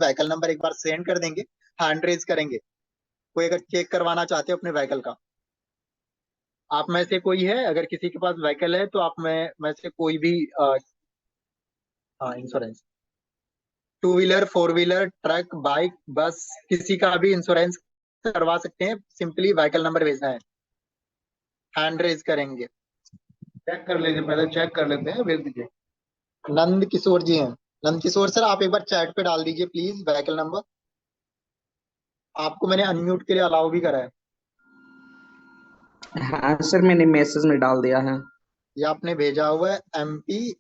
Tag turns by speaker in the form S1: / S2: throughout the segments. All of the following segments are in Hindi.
S1: व्हीकल नंबर एक बार सेंड कर देंगे, हैंड रेज करेंगे। कोई अगर चेक करवाना चाहते हो अपने व्हीकल का, आप में से कोई है, अगर किसी के पास व्हीकल है तो आप में से कोई भी हाँ insurance, two wheeler, four wheeler, truck, bike, बस, किसी का भी इंश्योरेंस करवा सकते हैं। सिंपली व्हीकल नंबर भेजना है, हैंड रेज करेंगे। चेक कर लीजिए, पहले चेक कर लेते हैं, भेज दीजिए। नंद किशोर जी हैं। नंद किशोर सर, आप एक बार चैट पे डाल दीजिए प्लीज व्हीकल नंबर। आपको मैंने अनम्यूट के लिए अलाउ भी करा है।
S2: हाँ सर, मैंने मैसेज में डाल दिया है।
S1: ये आपने भेजा हुआ है MP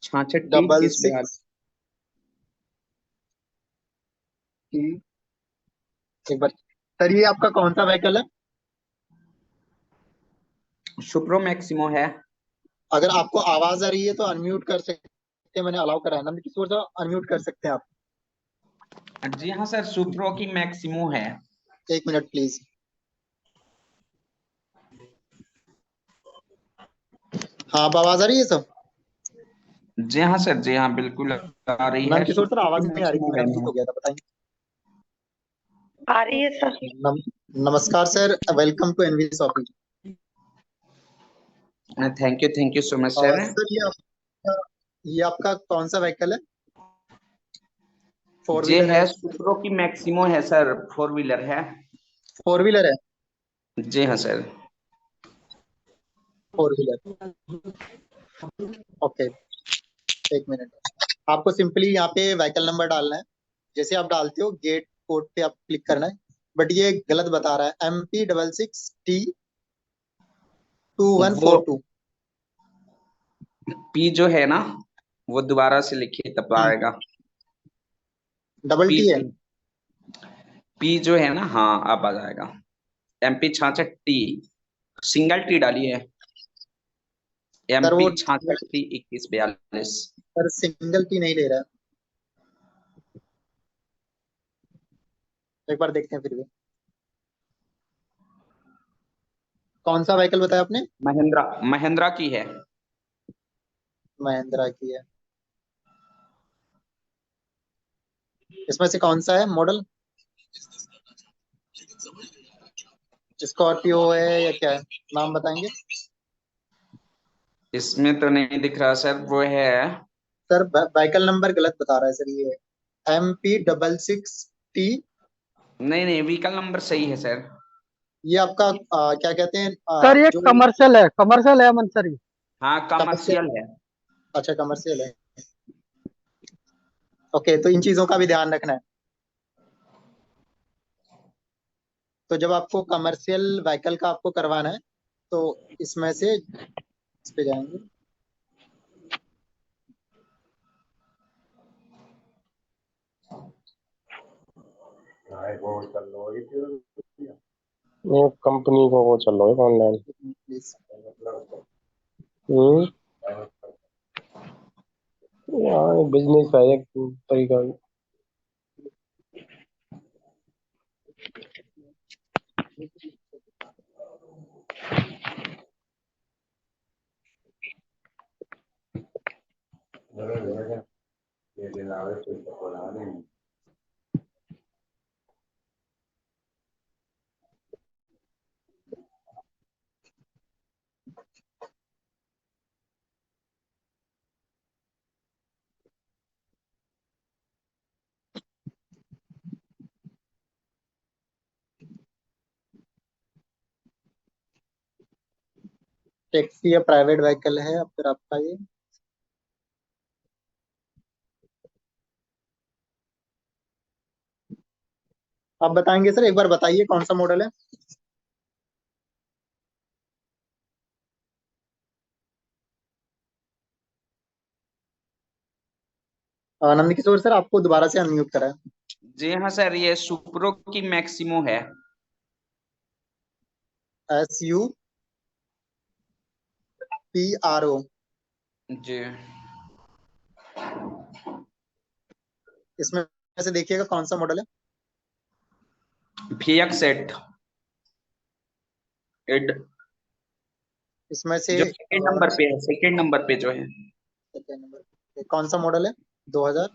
S2: 66T2142।
S1: 66 की। एक बार सर, ये आपका कौन सा व्हीकल है?
S2: सुप्रो मैक्सिमो है।
S1: अगर आपको आवाज आ रही है तो अनम्यूट कर सकते हैं, मैंने अलाउ करा है। नंद किशोर सर, अनम्यूट कर सकते हैं आप।
S2: जी हाँ सर, सुप्रो की मैक्सिमो है।
S1: एक मिनट प्लीज। हाँ, अब आवाज आ रही है सब?
S2: जी हाँ सर, जी हाँ, बिल्कुल आ रही है।
S1: नंद किशोर सर,
S2: सुप्रो की
S1: आवाज नहीं आ रही थी,
S2: मैक्सिमो
S1: मेरा
S2: है
S1: म्यूट हो
S2: मैम।
S1: गया था, बताइए।
S3: आ रही है सर।
S1: नम, नमस्कार sir, welcome to N V shopping.
S2: Thank you so much sir.
S1: Sir, ये आपका कौन सा व्हीकल है? फोर
S2: ये
S1: व्हीलर है?
S2: है सुप्रो की मैक्सिमो है सर, 4 व्हीलर है।
S1: फोर व्हीलर है?
S2: जी हाँ सर।
S1: Four wheeler, okay. एक मिनट, आपको सिंपली यहाँ पे व्हीकल नंबर डालना है। जैसे आप डालते हो गेट कोड पे आप क्लिक करना है, बट ये गलत बता रहा है, MP 66T 2142।
S2: वो पी जो है ना, वो दोबारा से लिखिए तब आएगा।
S1: डबल
S2: पी
S1: टी है?
S2: पी जो है ना, हाँ अब आ जाएगा। MP 66T, सिंगल टी डालिए।
S1: सर
S2: MP
S1: वो
S2: 66T 2142।
S1: सर सिंगल टी नहीं ले रहा है। एक बार देखते हैं फिर भी। कौन सा व्हीकल बताया आपने?
S2: महिंद्रा, महिंद्रा की है।
S1: महिंद्रा की है। इसमें से कौन सा है मॉडल? स्कॉर्पियो है या क्या है? नाम बताएंगे?
S2: इसमें तो नहीं दिख रहा सर, वो है।
S1: सर व्हीकल नंबर गलत बता रहा है सर, ये MP 66T।
S2: नहीं नहीं, व्हीकल नंबर सही है सर।
S1: ये आपका क्या कहते हैं,
S4: सर ये
S1: जो
S4: कमर्शियल है अमन सर ये।
S2: हाँ,
S1: कमर्शियल?
S2: कमर्शियल है।
S1: अच्छा, कमर्शियल है। ओके, तो इन चीजों का भी ध्यान रखना है। तो जब आपको कमर्शियल व्हीकल का आपको करवाना है, तो इसमें से इस पे जाएंगे।
S5: वो कंपनी को वो चल रहा है ऑनलाइन।
S1: प्लीज।
S5: हम्म, यार बिजनेस है एक तरीका।
S1: टैक्सी या प्राइवेट व्हीकल है अब फिर आपका ये? आप बताएंगे सर, एक बार बताइए कौन सा मॉडल है? आनंद किशोर सर, आपको दोबारा से अनम्यूट करा है।
S2: जी हाँ सर, ये सुप्रो की मैक्सिमो है।
S1: SUPRO।
S2: जी।
S1: इसमें से देखिएगा कौन सा मॉडल है।
S2: VX8 एड,
S1: इसमें से
S2: जो सेकंड नंबर पे है, सेकंड नंबर पे जो है।
S1: सेकंड नंबर, कौन सा मॉडल है? 2000?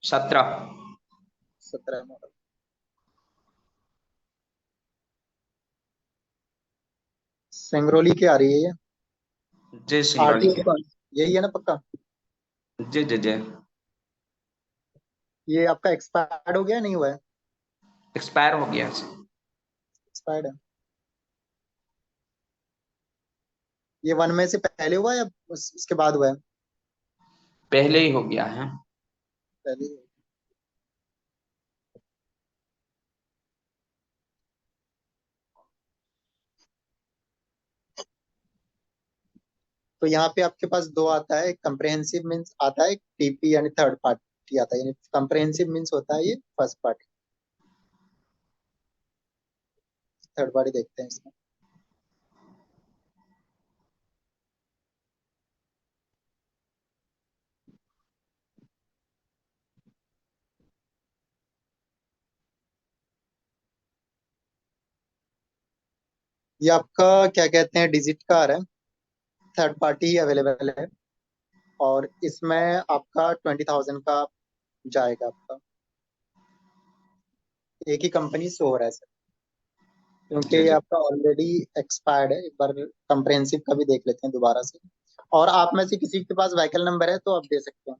S2: 17।
S1: 17 मॉडल। सिंगरौली की आ रही है ये।
S2: जी सिंगरौली
S1: आरटीओ
S2: के।
S1: कौन, यही है ना पक्का?
S2: जी जी जी।
S1: ये आपका एक्सपायर्ड हो गया नहीं हुआ है?
S2: एक्सपायर हो गया।
S1: एक्सपायर्ड है। ये 1 में से पहले हुआ है या उसके बाद हुआ है?
S2: पहले ही हो गया है।
S1: पहले ही। तो यहाँ पे आपके पास दो आता है, कंप्रहेंसिव मीन्स आता है, टीपी यानी थर्ड पार्टी आता है, यानी कंप्रहेंसिव मीन्स होता है ये फर्स्ट पार्टी। थर्ड पार्टी देखते हैं इसमें। ये आपका क्या कहते हैं, डिजिट का आ रहा है, थर्ड पार्टी ही अवेलेबल है। और इसमें आपका 20,000 का जाएगा आपका। एक ही कंपनी शो हो रहा है सर, क्योंकि
S2: जी
S1: ये
S2: जी।
S1: आपका ऑलरेडी एक्सपायर्ड है। एक बार कंप्रहेंसिव का भी देख लेते हैं दोबारा से। और आप में से किसी के पास व्हीकल नंबर है तो आप दे सकते हैं,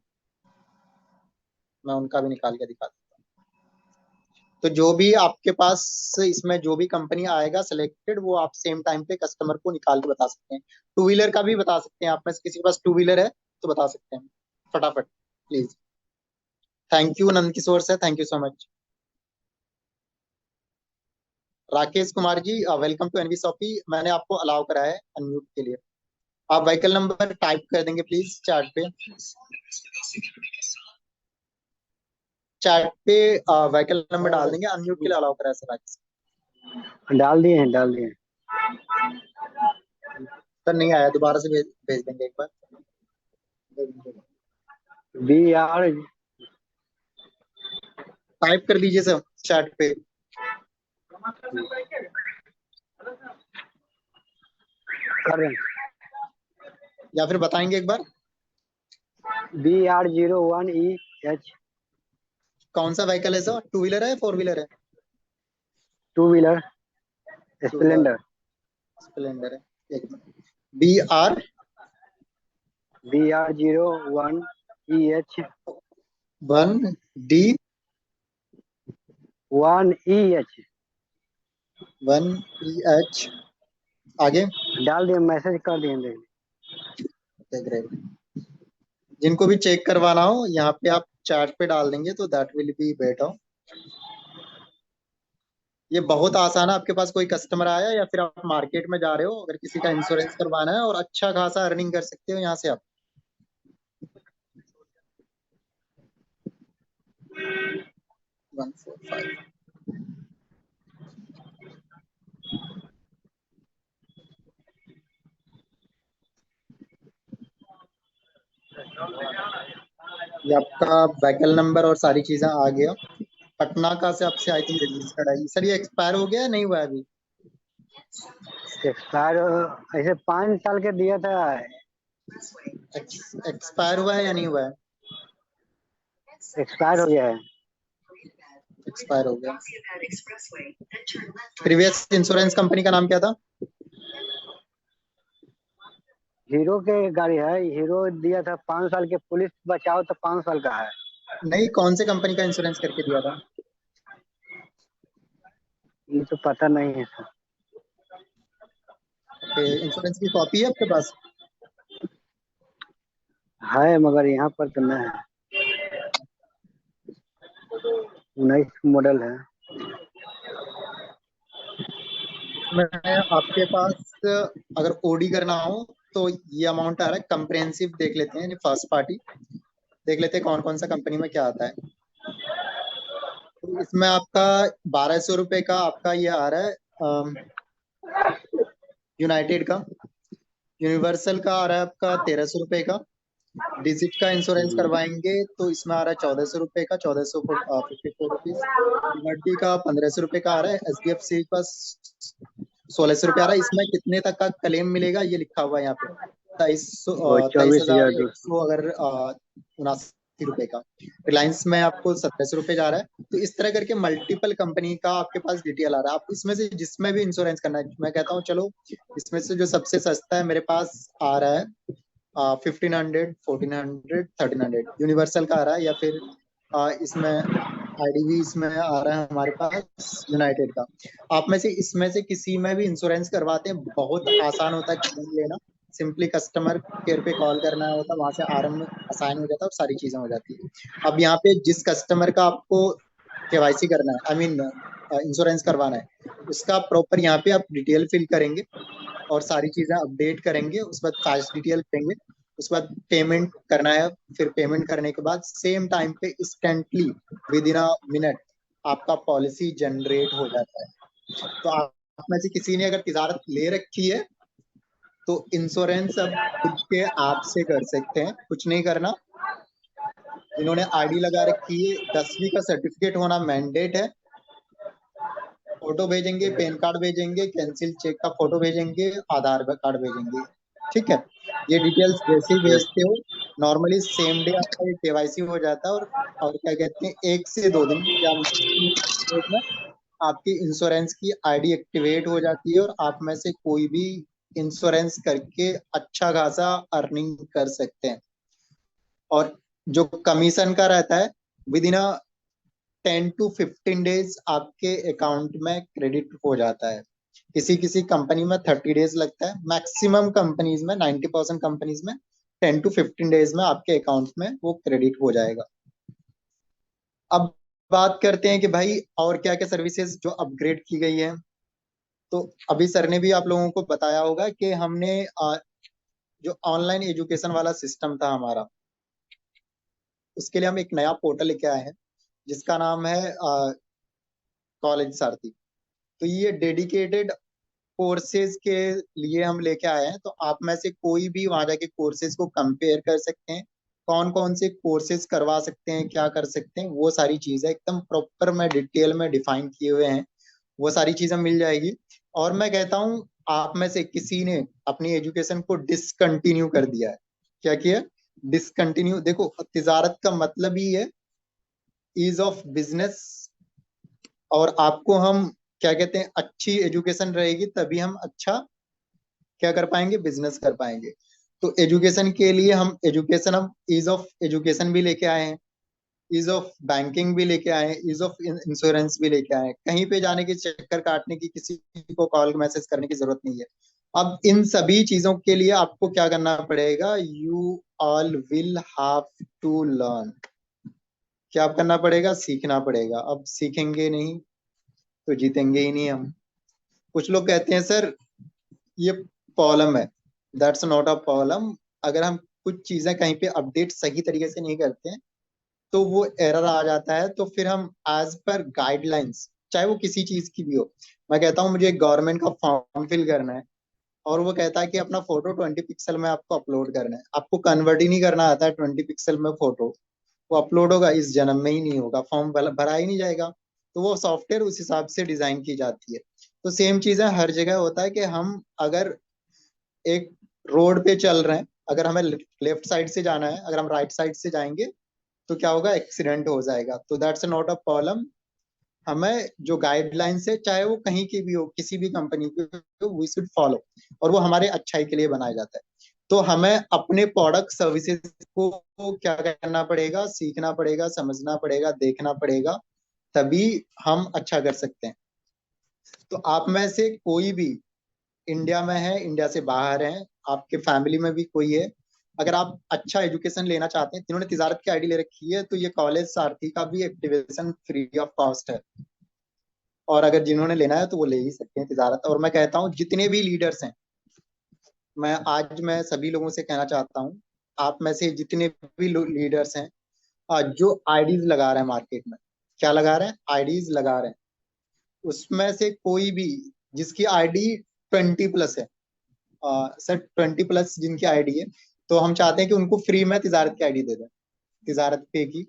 S1: मैं उनका भी निकाल के दिखा देता हूँ। तो जो भी आपके पास इसमें जो भी कंपनी आएगा सिलेक्टेड, वो आप सेम टाइम पे कस्टमर को निकाल के बता सकते हैं। टू व्हीलर का भी बता सकते हैं, आप में से किसी के पास टू व्हीलर है तो बता सकते हैं फटाफट please. Thank you Nand Kishore sir, thank you so much. Rakesh Kumar ji, welcome to N V shoppe. मैंने आपको अलाउ करा है अनम्यूट के लिए। आप व्हीकल नंबर टाइप कर देंगे प्लीज चैट पे। चैट पे व्हीकल नंबर डाल देंगे, अनम्यूट के लिए अलाउ करा है सर राकेश।
S4: डाल दिए हैं, डाल दिए हैं।
S1: सर नहीं आया, दोबारा से भेज देंगे एक बार।
S4: BR
S1: टाइप कर दीजिए सर चैट पे,
S4: कर रहे हैं।
S1: या फिर बताएंगे एक बार।
S4: BR01EH
S1: कौन सा व्हीकल है सर, टू व्हीलर है फोर व्हीलर है?
S4: Two wheeler
S1: two wheeler
S4: Splendor.
S1: Splendor है। एक minute, BR
S4: BR01EH
S1: 1D
S4: 1EH
S1: 1EH आगे।
S4: डाल दिए, मैसेज कर दिए, देख।
S1: देख रहे हैं। जिनको भी चेक करवाना हो यहाँ पे आप चैट पे डाल देंगे तो दैट विल बी बेटर। ये बहुत आसान है। आपके पास कोई कस्टमर आया या फिर आप मार्केट में जा रहे हो, अगर किसी का इंश्योरेंस करवाना है और अच्छा खासा अर्निंग कर सकते हो यहाँ से आप। One four five. ये आपका व्हीकल नंबर और सारी चीजें आ गया। पटना का से आपसे आई थिंक रजिस्टर्ड है सर। ये एक्सपायर हो गया या नहीं हुआ है अभी?
S4: एक्सपायर ऐसे 5 साल के दिया था।
S1: एक्सपायर हुआ है या नहीं हुआ है?
S4: एक्सपायर हो गया है।
S1: एक्सपायर हो गया। प्रीवियस इंश्योरेंस कंपनी का नाम क्या था?
S4: हीरो के गाड़ी है, हीरो दिया था 5 साल के, पुलिस बचाओ तो 5 साल का है।
S1: नहीं, कौन से कंपनी का इंश्योरेंस करके दिया था?
S4: ये तो पता नहीं है सर।
S1: इंश्योरेंस की कॉपी है आपके पास?
S4: है मगर यहाँ पर तो नहीं है। 19 मॉडल है।
S1: में आपके पास अगर ओडी करना हो तो ये अमाउंट आ रहा है। कंप्रेहेंसिव देख लेते हैं, फर्स्ट पार्टी देख लेते हैं कौन कौन सा कंपनी में क्या आता है। तो इसमें आपका 1,200 रुपए का आपका ये आ रहा है यूनाइटेड का। यूनिवर्सल का आ रहा है आपका 1,300 रुपए का। डिजिट का इंश्योरेंस करवाएंगे तो इसमें आ रहा है 1,400 रुपए का, 1,454 रुपीज। लिबर्टी का 1,500 रुपए का आ रहा है। SDFC का 1,600 रुपये आ रहा है। इसमें कितने तक का क्लेम मिलेगा ये लिखा हुआ है यहाँ पे, 23
S4: वो 24,000
S1: 23,100 अगर 79 रुपए का, रिलायंस में आपको 1700 रुपए जा रहा है। तो इस तरह करके मल्टीपल कंपनी का आपके पास डिटेल आ रहा है। आप इसमें से जिसमें भी इंश्योरेंस करना है, मैं कहता हूँ चलो इसमें से जो सबसे सस्ता है मेरे पास आ रहा है 1500, 1400, 1300 यूनिवर्सल का आ रहा है, या फिर इसमें आईडीवी इसमें आ रहा है हमारे पास यूनाइटेड का। आप में से इसमें से किसी में भी इंश्योरेंस करवाते हैं, बहुत आसान होता है क्लेम लेना। सिंपली कस्टमर केयर पे कॉल करना होता है, वहां से आरएम में असाइन हो जाता है और सारी चीजें हो जाती है। अब यहाँ पे जिस कस्टमर का आपको केवाईसी करना है, आई मीन इंश्योरेंस करवाना है, उसका प्रॉपर यहाँ पे आप डिटेल फिल करेंगे और सारी चीजें अपडेट करेंगे। उसके बाद कास्ट डिटेल करेंगे, उसके बाद पेमेंट करना है। फिर पेमेंट करने के बाद सेम टाइम पे instantly with in a minute आपका पॉलिसी जनरेट हो जाता है। तो आप में से किसी ने अगर तिजारत ले रखी है तो इंश्योरेंस अब खुद के आप से कर सकते हैं, कुछ नहीं करना। जिन्होंने आईडी लगा रखी है, 10वीं का सर्टिफिकेट होना मैंडेट है। फोटो भेजेंगे, पैन कार्ड भेजेंगे, कैंसिल चेक का फोटो भेजेंगे, आधार कार्ड भेजेंगे, ठीक है। ये डिटेल्स जैसे ही भेजते हो नॉर्मली सेम डे आपका ये केवाईसी हो जाता है। और क्या कहते हैं, 1 से 2 दिन या में आपकी इंश्योरेंस की आईडी एक्टिवेट हो जाती है और आप में से कोई भी इंश्योरेंस करके अच्छा खासा अर्निंग कर सकते हैं। और जो कमीशन का रहता है विद इन 10 to 15 डेज आपके अकाउंट में क्रेडिट हो जाता है। किसी किसी कंपनी में 30 डेज लगता है, मैक्सिमम कंपनीज में 90% कंपनीज में 10 to 15 डेज में आपके अकाउंट में वो क्रेडिट हो जाएगा। अब बात करते हैं कि भाई और क्या क्या सर्विसेज जो अपग्रेड की गई है। तो अभी सर ने भी आप लोगों को बताया होगा कि हमने जो ऑनलाइन एजुकेशन वाला सिस्टम था हमारा, उसके लिए हम एक नया पोर्टल लेके आए हैं जिसका नाम है कॉलेज सारथी। तो ये डेडिकेटेड कोर्सेज के लिए हम लेके आए हैं। तो आप में से कोई भी वहां जाके कोर्सेज को कंपेयर कर सकते हैं, कौन कौन से कोर्सेज करवा सकते हैं, क्या कर सकते हैं, वो सारी चीजें एकदम प्रॉपर में डिटेल में डिफाइन किए हुए हैं। वो सारी चीजें मिल जाएगी। और मैं कहता हूँ आप में से किसी ने अपनी एजुकेशन को डिसकंटिन्यू कर दिया है, क्या किया, डिसकंटिन्यू। देखो तिजारत का मतलब ही है ईज ऑफ बिजनेस। और आपको हम क्या कहते हैं, अच्छी एजुकेशन रहेगी तभी हम अच्छा क्या कर पाएंगे, बिजनेस कर पाएंगे। तो एजुकेशन के लिए हम ईज ऑफ एजुकेशन भी लेके आए हैं, ईज ऑफ बैंकिंग भी लेके आए हैं, ईज ऑफ इंश्योरेंस भी लेके आए हैं। कहीं पे जाने के चक्कर काटने की, किसी को कॉल मैसेज करने की जरूरत नहीं है। अब इन सभी चीजों के लिए आपको क्या करना पड़ेगा, you all will have to learn. क्या करना पड़ेगा, सीखना पड़ेगा। अब सीखेंगे नहीं तो जीतेंगे ही नहीं हम। कुछ लोग कहते हैं सर ये प्रॉब्लम है, दैट्स नॉट अ प्रॉब्लम। अगर हम कुछ चीजें कहीं पे अपडेट सही तरीके से नहीं करते हैं तो वो एरर आ जाता है। तो फिर हम एज पर गाइडलाइंस, चाहे वो किसी चीज की भी हो, मैं कहता हूँ मुझे गवर्नमेंट का फॉर्म फिल करना है और वो कहता है कि अपना फोटो 20 पिक्सल में आपको अपलोड करना है, आपको कन्वर्ट ही नहीं करना आता है 20 पिक्सल में फोटो, वो अपलोड होगा इस जन्म में ही नहीं होगा, फॉर्म भरा ही नहीं जाएगा। तो वो सॉफ्टवेयर उस हिसाब से डिजाइन की जाती है। तो सेम चीज है, हर जगह होता है कि हम अगर एक रोड पे चल रहे हैं, अगर हमें लेफ्ट साइड से जाना है, अगर हम राइट साइड से जाएंगे तो क्या होगा, एक्सीडेंट हो जाएगा। तो दैट्स नॉट अ प्रॉब्लम। हमें जो गाइडलाइंस है, चाहे वो कहीं की भी हो, किसी भी कंपनी की हो, वी शुड फॉलो। और वो हमारे अच्छाई के लिए बनाया जाता है। तो हमें अपने प्रोडक्ट सर्विसेज को क्या करना पड़ेगा, सीखना पड़ेगा, समझना पड़ेगा, देखना पड़ेगा, तभी हम अच्छा कर सकते हैं। तो आप में से कोई भी इंडिया में है, इंडिया से बाहर है, आपके फैमिली में भी कोई है, अगर आप अच्छा एजुकेशन लेना चाहते हैं, जिन्होंने तिजारत की आईडी ले रखी है, तो ये कॉलेज सारथी का भी एक्टिवेशन फ्री ऑफ कॉस्ट है। और अगर जिन्होंने लेना है तो वो ले ही सकते हैं तिजारत। और मैं कहता हूँ जितने भी लीडर्स हैं, मैं सभी लोगों से कहना चाहता हूँ, आप में से जितने भी लीडर्स हैं जो आईडीज लगा रहे हैं मार्केट में, क्या लगा रहे हैं, आईडीज लगा रहे हैं, उसमें से कोई भी जिसकी आईडी 20+ है, सर 20+ जिनकी आईडी है, तो हम चाहते हैं कि उनको फ्री में तिजारत की आईडी दे दें, तिजारत पे की,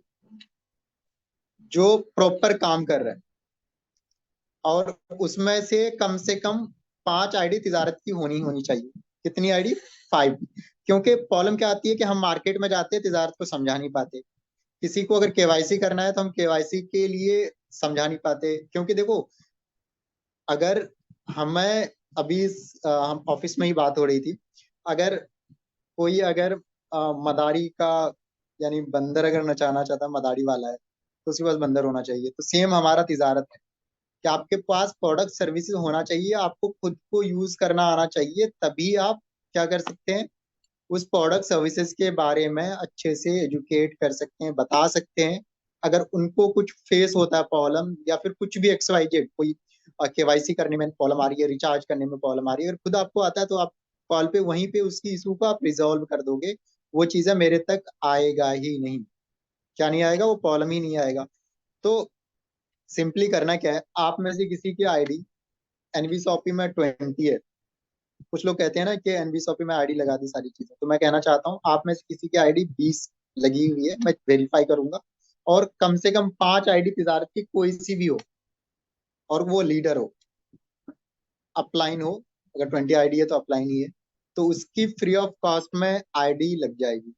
S1: जो प्रॉपर काम कर रहे हैं। और उसमें से कम 5 आईडी तिजारत की होनी चाहिए। कितनी आईडी, 5। क्योंकि प्रॉब्लम क्या आती है कि हम मार्केट में जाते हैं, तिजारत को समझा नहीं पाते, किसी को अगर केवाईसी करना है तो हम केवाईसी के लिए समझा नहीं पाते, क्योंकि देखो अगर हमें अभी हम ऑफिस में ही बात हो रही थी, अगर कोई अगर मदारी का यानी बंदर अगर नचाना चाहता है, मदारी वाला है, तो उसके पास बंदर होना चाहिए। तो सेम हमारा तिजारत है कि आपके पास प्रोडक्ट सर्विसेज होना चाहिए, आपको खुद को यूज करना आना चाहिए, तभी आप क्या कर सकते हैं, उस प्रोडक्ट सर्विसेज के बारे में अच्छे से एजुकेट कर सकते हैं, बता सकते हैं। अगर उनको कुछ फेस होता है प्रॉब्लम, या फिर कुछ भी XYZ, कोई केवाईसी करने में प्रॉब्लम आ रही है, रिचार्ज करने में प्रॉब्लम आ रही है, अगर खुद आपको आता है तो आप कॉल पे वहीं पे उसकी इशू को आप रिजॉल्व कर दोगे। वो चीजें मेरे तक आएगा ही नहीं। क्या नहीं आएगा? वो प्रॉब्लम ही नहीं आएगा। तो सिंपली करना क्या है, आप में से किसी की आईडी एनवी शॉपी में 20 है, कुछ लोग कहते हैं ना कि एनवी शॉपी में आईडी लगा दी सारी चीजें, तो मैं कहना चाहता हूँ आप में से किसी की आईडी 20 लगी हुई है, मैं वेरीफाई करूंगा, और कम से कम 5 आईडी तिजारत की कोई सी भी हो, और वो लीडर हो, अपलाइन हो, अगर 20 आईडी है तो अपलाइन ही है, तो उसकी फ्री ऑफ कॉस्ट में आईडी लग जाएगी।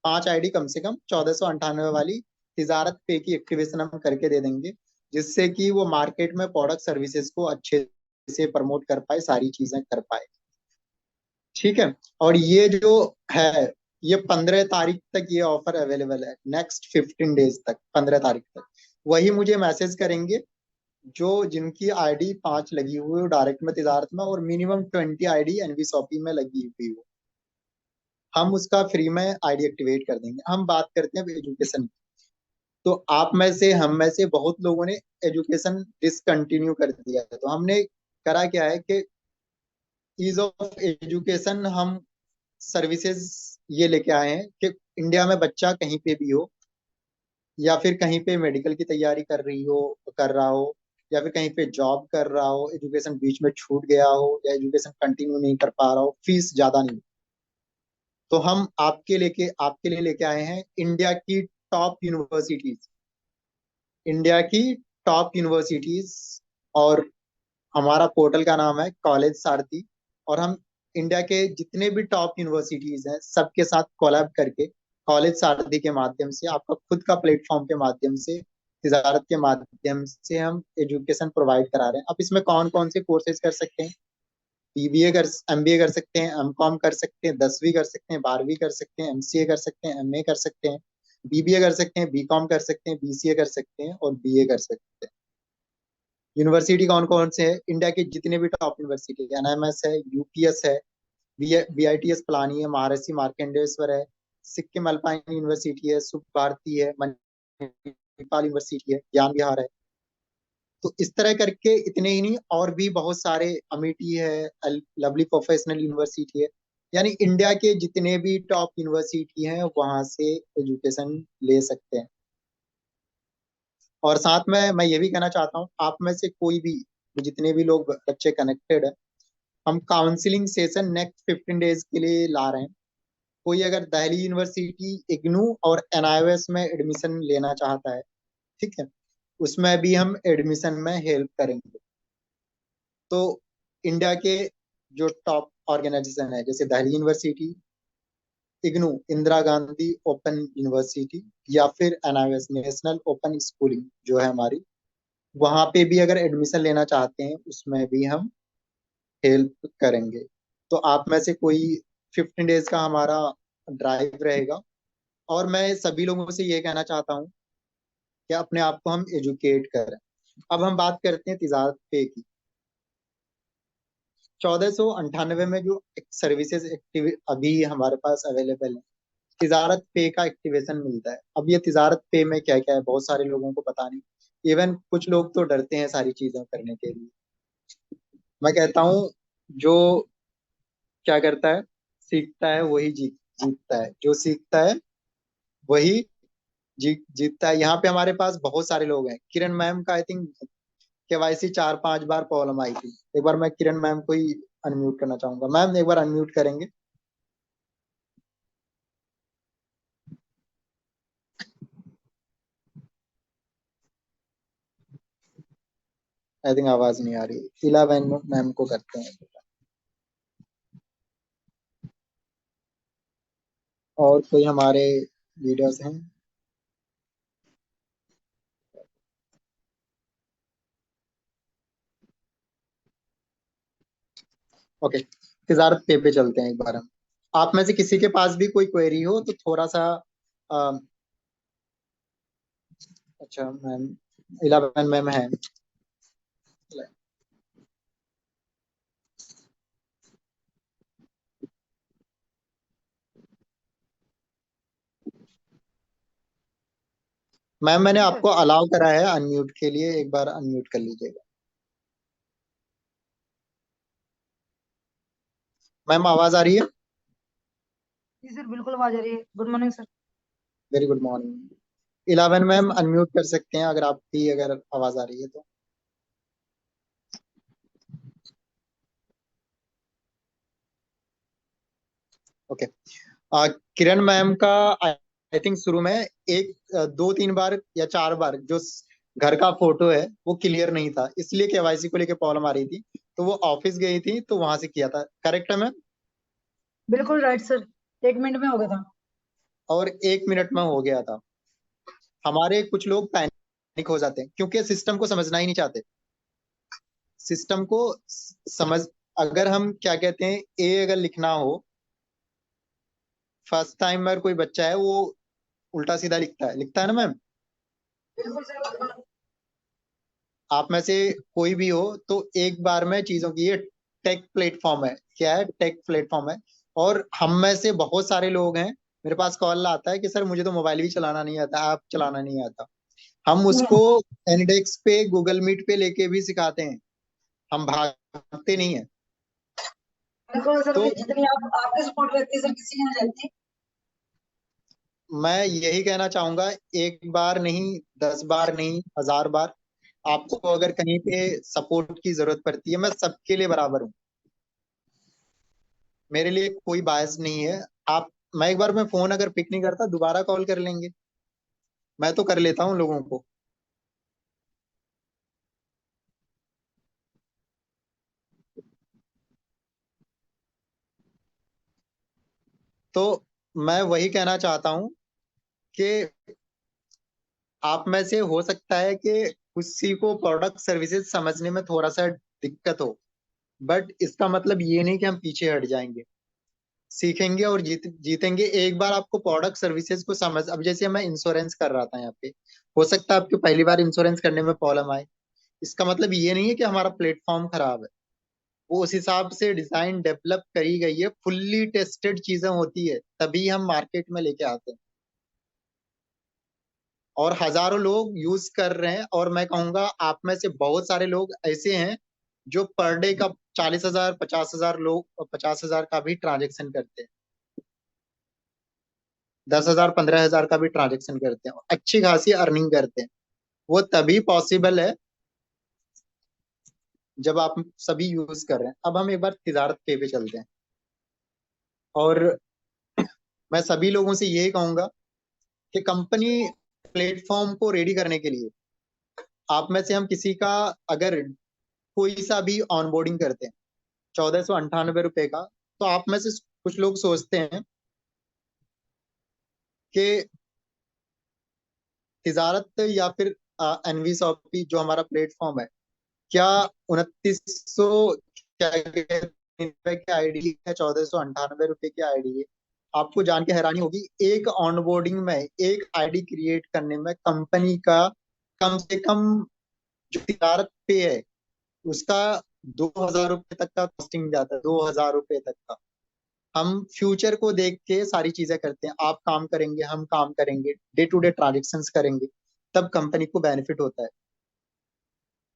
S1: 5 आईडी कम से कम 1498 वाली तिजारत पे की एक्टिवेशन हम करके दे देंगे, जिससे कि वो मार्केट में प्रोडक्ट सर्विसेज को अच्छे से प्रमोट कर पाए, सारी चीजें कर पाए। ठीक है। और ये जो है, ये 15 तारीख तक ये ऑफर अवेलेबल है, नेक्स्ट 15 डेज तक, 15 तारीख तक। वही मुझे मैसेज करेंगे जो जिनकी आईडी 5 लगी हुई हो डायरेक्ट में तिजारत में, और मिनिमम 20 आईडी एनवी शॉपी में लगी हुई हो, हम उसका फ्री में आईडी एक्टिवेट कर देंगे। हम बात करते हैं एजुकेशन की। तो आप में से, हम में से बहुत लोगों ने एजुकेशन डिसकंटिन्यू कर दिया है, तो हमने करा क्या है कि ईज ऑफ एजुकेशन हम सर्विसेज ये लेके आए हैं कि इंडिया में बच्चा कहीं पे भी हो, या फिर कहीं पे मेडिकल की तैयारी कर रहा हो, या फिर कहीं पे जॉब कर रहा हो, एजुकेशन बीच में छूट गया हो, या एजुकेशन कंटिन्यू नहीं कर पा रहा हो, फीस ज्यादा नहीं, तो हम आपके लिए लेके आए हैं इंडिया की टॉप यूनिवर्सिटीज, इंडिया की टॉप यूनिवर्सिटीज। और हमारा पोर्टल का नाम है कॉलेज सारथी, और हम इंडिया के जितने भी टॉप यूनिवर्सिटीज हैं सबके साथ कोलैब करके कॉलेज सारथी के माध्यम से, आपका खुद का प्लेटफॉर्म के माध्यम से, तिजारत के माध्यम से हम एजुकेशन प्रोवाइड करा रहे हैं। अब इसमें कौन कौन से कोर्सेज कर सकते हैं? बीबीए कर MBA कर सकते हैं, एमकॉम कर सकते हैं, 10वीं कर सकते हैं, 12वीं कर सकते हैं, MCA कर सकते हैं, MA कर सकते हैं, BBA कर सकते हैं, बीकॉम कर सकते हैं, BCA कर सकते हैं, और BA कर सकते हैं। यूनिवर्सिटी कौन कौन से है? इंडिया के जितने भी टॉप यूनिवर्सिटी, NMS है, UPS है, BITS पिलानी है, महर्षि मार्कंडेश्वर है, सिक्किम अल्पाइन यूनिवर्सिटी है, सुख भारती है, मणिपाल यूनिवर्सिटी है, ज्ञान विहार है। तो इस तरह करके इतने ही नहीं, और भी बहुत सारे, अमेठी है, लवली प्रोफेशनल यूनिवर्सिटी है, यानी इंडिया के जितने भी टॉप यूनिवर्सिटी हैं वहां से एजुकेशन ले सकते हैं। और साथ में मैं ये भी कहना चाहता हूँ, आप में से कोई भी, जितने भी लोग बच्चे कनेक्टेड है, हम काउंसलिंग सेशन नेक्स्ट 15 डेज के लिए ला रहे हैं। कोई अगर दिल्ली यूनिवर्सिटी, इग्नू और NIOS में एडमिशन लेना चाहता है, ठीक है, उसमें भी हम एडमिशन में हेल्प करेंगे। तो इंडिया के जो टॉप ऑर्गेनाइजेशन है, जैसे Delhi university, IGNOU, Indira Gandhi open university, या फिर NIOS, नेशनल ओपन स्कूलिंग जो है हमारी, वहां पे भी अगर एडमिशन लेना चाहते हैं उसमें भी हम हेल्प करेंगे। तो आप में से कोई, 15 डेज का हमारा ड्राइव रहेगा, और मैं सभी लोगों से ये कहना चाहता हूँ कि अपने आप को हम एजुकेट करें। अब हम बात करते हैं तिजारत पे की। 1498 में जो सर्विसेज एक्टिव अभी हमारे पास अवेलेबल है, तिजारत पे का एक्टिवेशन मिलता है। अब ये तिजारत पे में क्या क्या है, बहुत सारे लोगों को पता नहीं, इवन कुछ लोग तो डरते हैं सारी चीजें करने के लिए। मैं कहता हूँ, जो क्या करता है, सीखता है वही जीतता है, जो सीखता है वही जीतता है। यहाँ पे हमारे पास बहुत सारे लोग हैं। किरण मैम का आई थिंक KYC 4-5 बार प्रॉब्लम आई थी। एक बार मैं किरण मैम को ही अनम्यूट करना चाहूंगा। मैम एक बार अनम्यूट करेंगे? आई थिंक आवाज नहीं आ रही। इला मैम को करते हैं। और कोई हमारे लीडर्स हैं? ओके, तिजारत पे चलते हैं एक बार हम। आप में से किसी के पास भी कोई क्वेरी हो तो थोड़ा सा अ, अच्छा मैम, 11 मैम है। मैम मैंने आपको अलाउ करा है अनम्यूट के लिए, एक बार अनम्यूट कर लीजिएगा। मैम आवाज आ रही है?
S6: जी सर, बिल्कुल आवाज आ रही है। Good morning sir.
S1: Very good morning. 11 ma'am unmute कर सकते हैं अगर आपकी अगर आवाज आ रही है तो। ओके। किरण मैम का आई थिंक शुरू में एक 2-3 बार या 4 बार जो घर का फोटो है वो क्लियर नहीं था, इसलिए केवाईसी को लेके प्रॉब्लम आ रही थी, तो वो ऑफिस गई थी तो वहां से किया था। करेक्ट है मैम?
S6: बिल्कुल राइट सर, 1 मिनट में हो गया था।
S1: और 1 मिनट में हो गया था। हमारे कुछ लोग पैनिक हो जाते हैं क्योंकि सिस्टम को समझना ही नहीं चाहते। सिस्टम को समझ, अगर हम क्या कहते हैं, ए अगर लिखना हो, फर्स्ट टाइम अगर कोई बच्चा है वो उल्टा सीधा लिखता है ना मैम?
S6: बिल्कुल सर, बिल्कुल।
S1: आप में से कोई भी हो तो एक बार में चीजों की, ये टेक प्लेटफॉर्म है। क्या है? टेक प्लेटफॉर्म है। और हम में से बहुत सारे लोग हैं, मेरे पास कॉल आता है कि सर मुझे तो मोबाइल भी चलाना नहीं आता, ऐप चलाना नहीं आता। हम उसको एनडेक्स पे, गूगल मीट पे लेके भी सिखाते हैं, हम भागते नहीं है।
S6: बिल्कुल सर,
S1: तो
S6: जितनी आप आपकी सपोर्ट रहती है सर, किसी की नहीं रहती।
S1: मैं यही कहना चाहूंगा, एक बार नहीं, 10 बार नहीं, 1000 बार आपको अगर कहीं पे सपोर्ट की जरूरत पड़ती है, मैं सबके लिए बराबर हूँ। मेरे लिए कोई बायस नहीं है। आप, मैं एक बार मैं फोन अगर पिक नहीं करता दोबारा कॉल कर लेंगे, मैं तो कर लेता हूँ लोगों को। तो मैं वही कहना चाहता हूँ कि आप में से हो सकता है कि किसी को प्रोडक्ट सर्विसेज समझने में थोड़ा सा दिक्कत हो, बट इसका मतलब ये नहीं कि हम पीछे हट जाएंगे। सीखेंगे और जीतेंगे। एक बार आपको प्रोडक्ट सर्विसेज को समझ, अब जैसे मैं इंश्योरेंस कर रहा था यहाँ पे, हो सकता है आपको पहली बार इंश्योरेंस करने में प्रॉब्लम आए, इसका मतलब ये नहीं है कि हमारा प्लेटफॉर्म खराब है। वो उस हिसाब से डिजाइन डेवलप करी गई है, फुल्ली टेस्टेड चीजें होती है, तभी हम मार्केट में लेके आते हैं। और हजारों लोग यूज कर रहे हैं, और मैं कहूंगा आप में से बहुत सारे लोग ऐसे हैं जो पर डे का 40,000, 50,000 लोग, 50,000 का भी ट्रांजेक्शन करते हैं, 10,000, 15,000 का भी ट्रांजेक्शन करते हैं, और अच्छी खासी अर्निंग करते हैं। वो तभी पॉसिबल है जब आप सभी यूज कर रहे हैं। अब हम एक बार तिजारत पे चलते हैं। और मैं सभी लोगों से यही कहूंगा कि कंपनी प्लेटफॉर्म को रेडी करने के लिए, आप में से हम किसी का अगर कोई सा भी ऑनबोर्डिंग करते हैं 1498 रुपए का, तो आप में से कुछ लोग सोचते हैं कि तिजारत या फिर एनवी शॉपी जो हमारा प्लेटफॉर्म है, क्या 2900 क्या रुपए की आईडी है, 1498 रुपए की आईडी है? आपको जान के हैरानी होगी, एक ऑनबोर्डिंग में, एक आईडी क्रिएट करने में कंपनी का कम से कम जो तिजारत पे है उसका 2,000 रुपए तक का कॉस्टिंग जाता है, 2,000 रुपए तक का। हम फ्यूचर को देख के सारी चीजें करते हैं, आप काम करेंगे, हम काम करेंगे, डे टू डे ट्रांजेक्शन करेंगे, तब कंपनी को बेनिफिट होता है।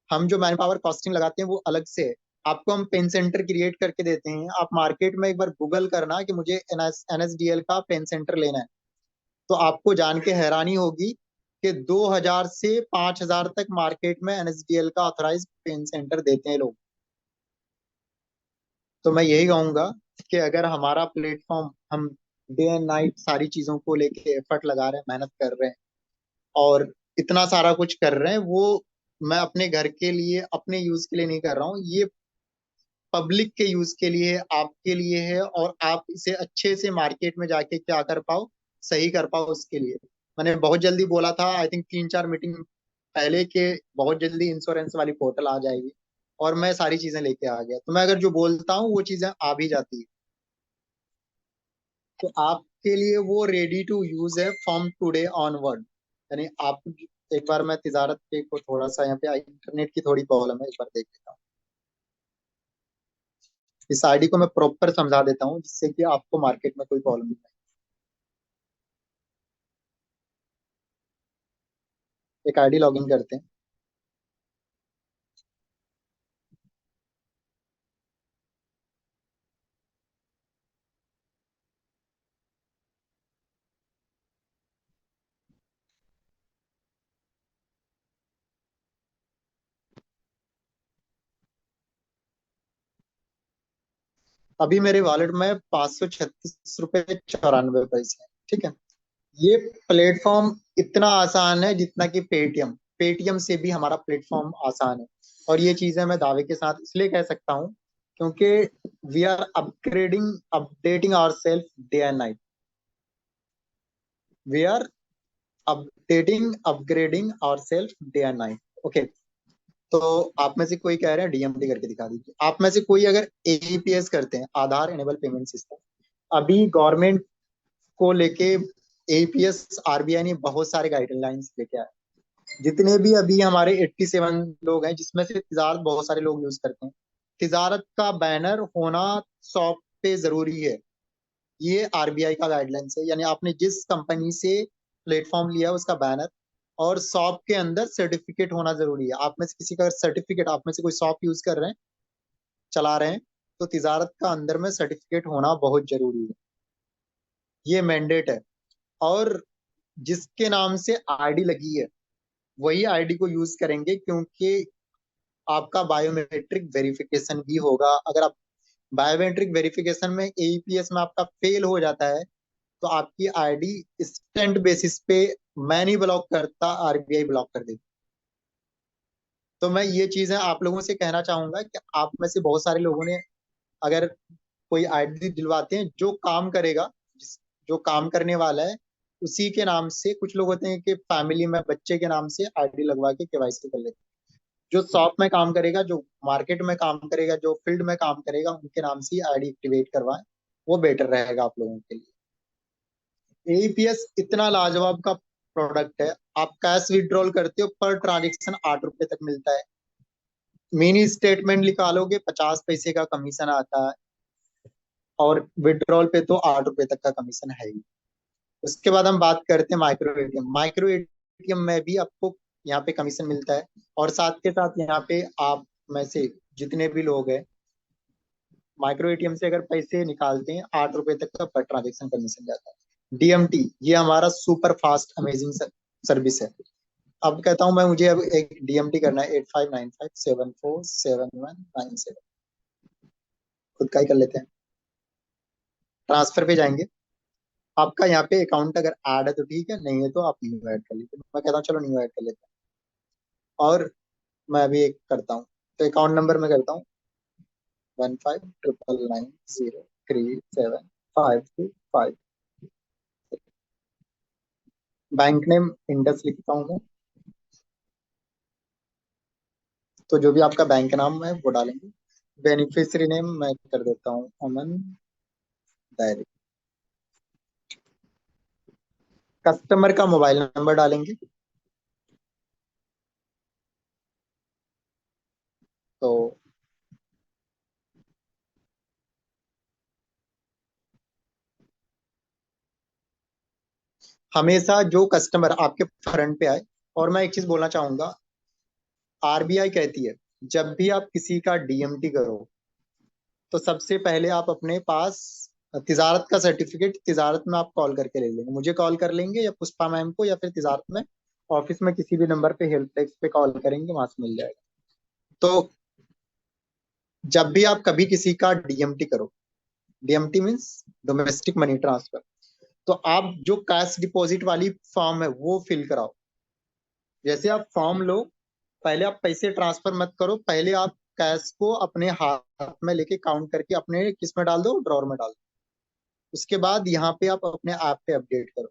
S1: हम जो मैन पावर कॉस्टिंग लगाते हैं वो अलग से है। आपको हम पेन सेंटर क्रिएट करके देते हैं, आप मार्केट में एक बार गूगल करना कि मुझे एनएसडीएल का पेन सेंटर लेना है, तो आपको जान के हैरानी होगी कि 2,000 से 5,000 तक मार्केट में एनएसडीएल का ऑथराइज पेन सेंटर देते हैं लोग। तो मैं यही कहूंगा कि अगर हमारा प्लेटफॉर्म, हम डे एंड नाइट सारी चीजों को लेके एफर्ट लगा रहे हैं, मेहनत कर रहे हैं, और इतना सारा कुछ कर रहे हैं, वो मैं अपने घर के लिए, अपने यूज के लिए नहीं कर रहा हूँ, ये पब्लिक के यूज के लिए है, आपके लिए है, और आप इसे अच्छे से मार्केट में जाके क्या कर पाओ, सही कर पाओ, उसके लिए मैंने बहुत जल्दी बोला था, आई थिंक 3-4 मीटिंग पहले के, बहुत जल्दी इंश्योरेंस वाली पोर्टल आ जाएगी, और मैं सारी चीजें लेके आ गया, तो मैं अगर जो बोलता हूँ वो चीजें आ भी जाती है। तो आपके लिए वो रेडी टू यूज है फ्रॉम टुडे ऑनवर्ड। यानी आप, एक बार मैं तिजारत पे को थोड़ा सा, यहाँ पे इंटरनेट की थोड़ी प्रॉब्लम है, एक बार देख लेता हूँ। इस आईडी को मैं प्रॉपर समझा देता हूँ जिससे कि आपको मार्केट में कोई प्रॉब्लम नहीं आए। एक आईडी लॉगिन करते हैं। अभी मेरे वॉलेट में 536 रुपये 94 पैसे है। ठीक है। ये प्लेटफॉर्म इतना आसान है जितना कि पेटीएम, पेटीएम से भी हमारा प्लेटफॉर्म आसान है। और ये चीजें मैं दावे के साथ इसलिए कह सकता हूँ क्योंकि we are upgrading updating our self day and night. We are updating upgrading our self day and night. Okay. तो आप में से कोई कह रहे हैं डीएमटी करके दिखा दीजिए। आप में से कोई अगर एईपीएस करते हैं, आधार एनेबल पेमेंट सिस्टम, अभी गवर्नमेंट को लेके एईपीएस आरबीआई ने बहुत सारे गाइडलाइंस लेके आए। जितने भी अभी हमारे 87 लोग हैं, जिसमें से तिजारत बहुत सारे लोग यूज करते हैं, तिजारत का बैनर होना शॉप पे जरूरी है। ये आरबीआई का गाइडलाइंस है। यानी आपने जिस कंपनी से प्लेटफॉर्म लिया उसका बैनर और शॉप के अंदर सर्टिफिकेट होना जरूरी है। आप में से किसी का सर्टिफिकेट, आप में से कोई शॉप यूज कर रहे हैं, चला रहे हैं, तो तिजारत का अंदर में सर्टिफिकेट होना बहुत जरूरी है। ये मैंडेट है। और जिसके नाम से आईडी लगी है वही आईडी को यूज करेंगे, क्योंकि आपका बायोमेट्रिक वेरिफिकेशन भी होगा। अगर आप बायोमेट्रिक वेरिफिकेशन में एईपीएस में आपका फेल हो जाता है तो आपकी आईडी इंस्टेंट बेसिस पे मैं नहीं ब्लॉक करता, आरबीआई ब्लॉक कर देती। तो मैं ये चीजें आप लोगों से कहना चाहूंगा कि आप में से बहुत सारे लोगों ने अगर कोई आईडी दिलवाते हैं जो काम करेगा, जो काम करने वाला है उसी के नाम से, कुछ लोग होते हैं कि फैमिली में बच्चे के नाम से आईडी लगवा के केवाईसी कर लेते हैं। जो शॉप में काम करेगा, जो मार्केट में काम करेगा, जो फील्ड में काम करेगा, उनके नाम से आईडी एक्टिवेट करवाएं, वो बेटर रहेगा आप लोगों के लिए। एईपीएस इतना लाजवाब का प्रोडक्ट है। आप कैश विड्रॉल करते हो, पर ट्रांजेक्शन 8 रुपए तक मिलता है। मिनी स्टेटमेंट निकालोगे 50 पैसे का कमीशन आता है, और विड्रॉल पे तो 8 रुपए तक का कमीशन है ही। उसके बाद हम बात करते हैं माइक्रो एटीएम। माइक्रो एटीएम में भी आपको यहाँ पे कमीशन मिलता है, और साथ के साथ यहाँ पे आप में से जितने भी लोग हैं माइक्रो एटीएम से अगर पैसे निकालते हैं 8 रुपए तक का पर ट्रांजेक्शन कमीशन जाता है। डीएमटी ये हमारा सुपर फास्ट अमेजिंग सर्विस है। अब कहता हूं मैं, मुझे अब एक डीएमटी करना है 8595747197। खुद का ही कर लेते हैं। ट्रांसफर पे जाएंगे। आपका यहाँ पे अकाउंट अगर ऐड है तो ठीक है, नहीं है तो आप न्यू ऐड कर लीजिए। मैं कहता हूँ चलो न्यू ऐड कर लेते हैं। और मैं अभी एक करता हूँ, तो अकाउंट नंबर मैं करता हूँ 1599037525। बैंक नेम इंडस लिखता हूँ मैं। तो जो भी आपका बैंक नाम है वो डालेंगे। बेनिफिशियरी नेम मैं कर देता हूँ अमन डायरी। कस्टमर का मोबाइल नंबर डालेंगे। तो हमेशा जो कस्टमर आपके फ्रंट पे आए, और मैं एक चीज बोलना चाहूंगा, आरबीआई कहती है जब भी आप किसी का डीएमटी करो तो सबसे पहले आप अपने पास तिजारत का सर्टिफिकेट तिजारत में आप कॉल करके ले लेंगे। मुझे कॉल कर लेंगे या पुष्पा मैम को, या फिर तिजारत में ऑफिस में किसी भी नंबर पे हेल्प डेस्क पे कॉल करेंगे, वहां से मिल जाएगा। तो जब भी आप कभी किसी का डीएमटी करो, DMT means domestic money transfer, तो आप जो कैश डिपॉजिट वाली फॉर्म है वो फिल कराओ। जैसे आप फॉर्म लो, पहले आप पैसे ट्रांसफर मत करो, पहले आप कैश को अपने हाथ में लेके काउंट करके अपने किस में डाल दो, ड्रॉर में डाल दो। उसके बाद यहाँ पे आप अपने ऐप पे अपडेट करो,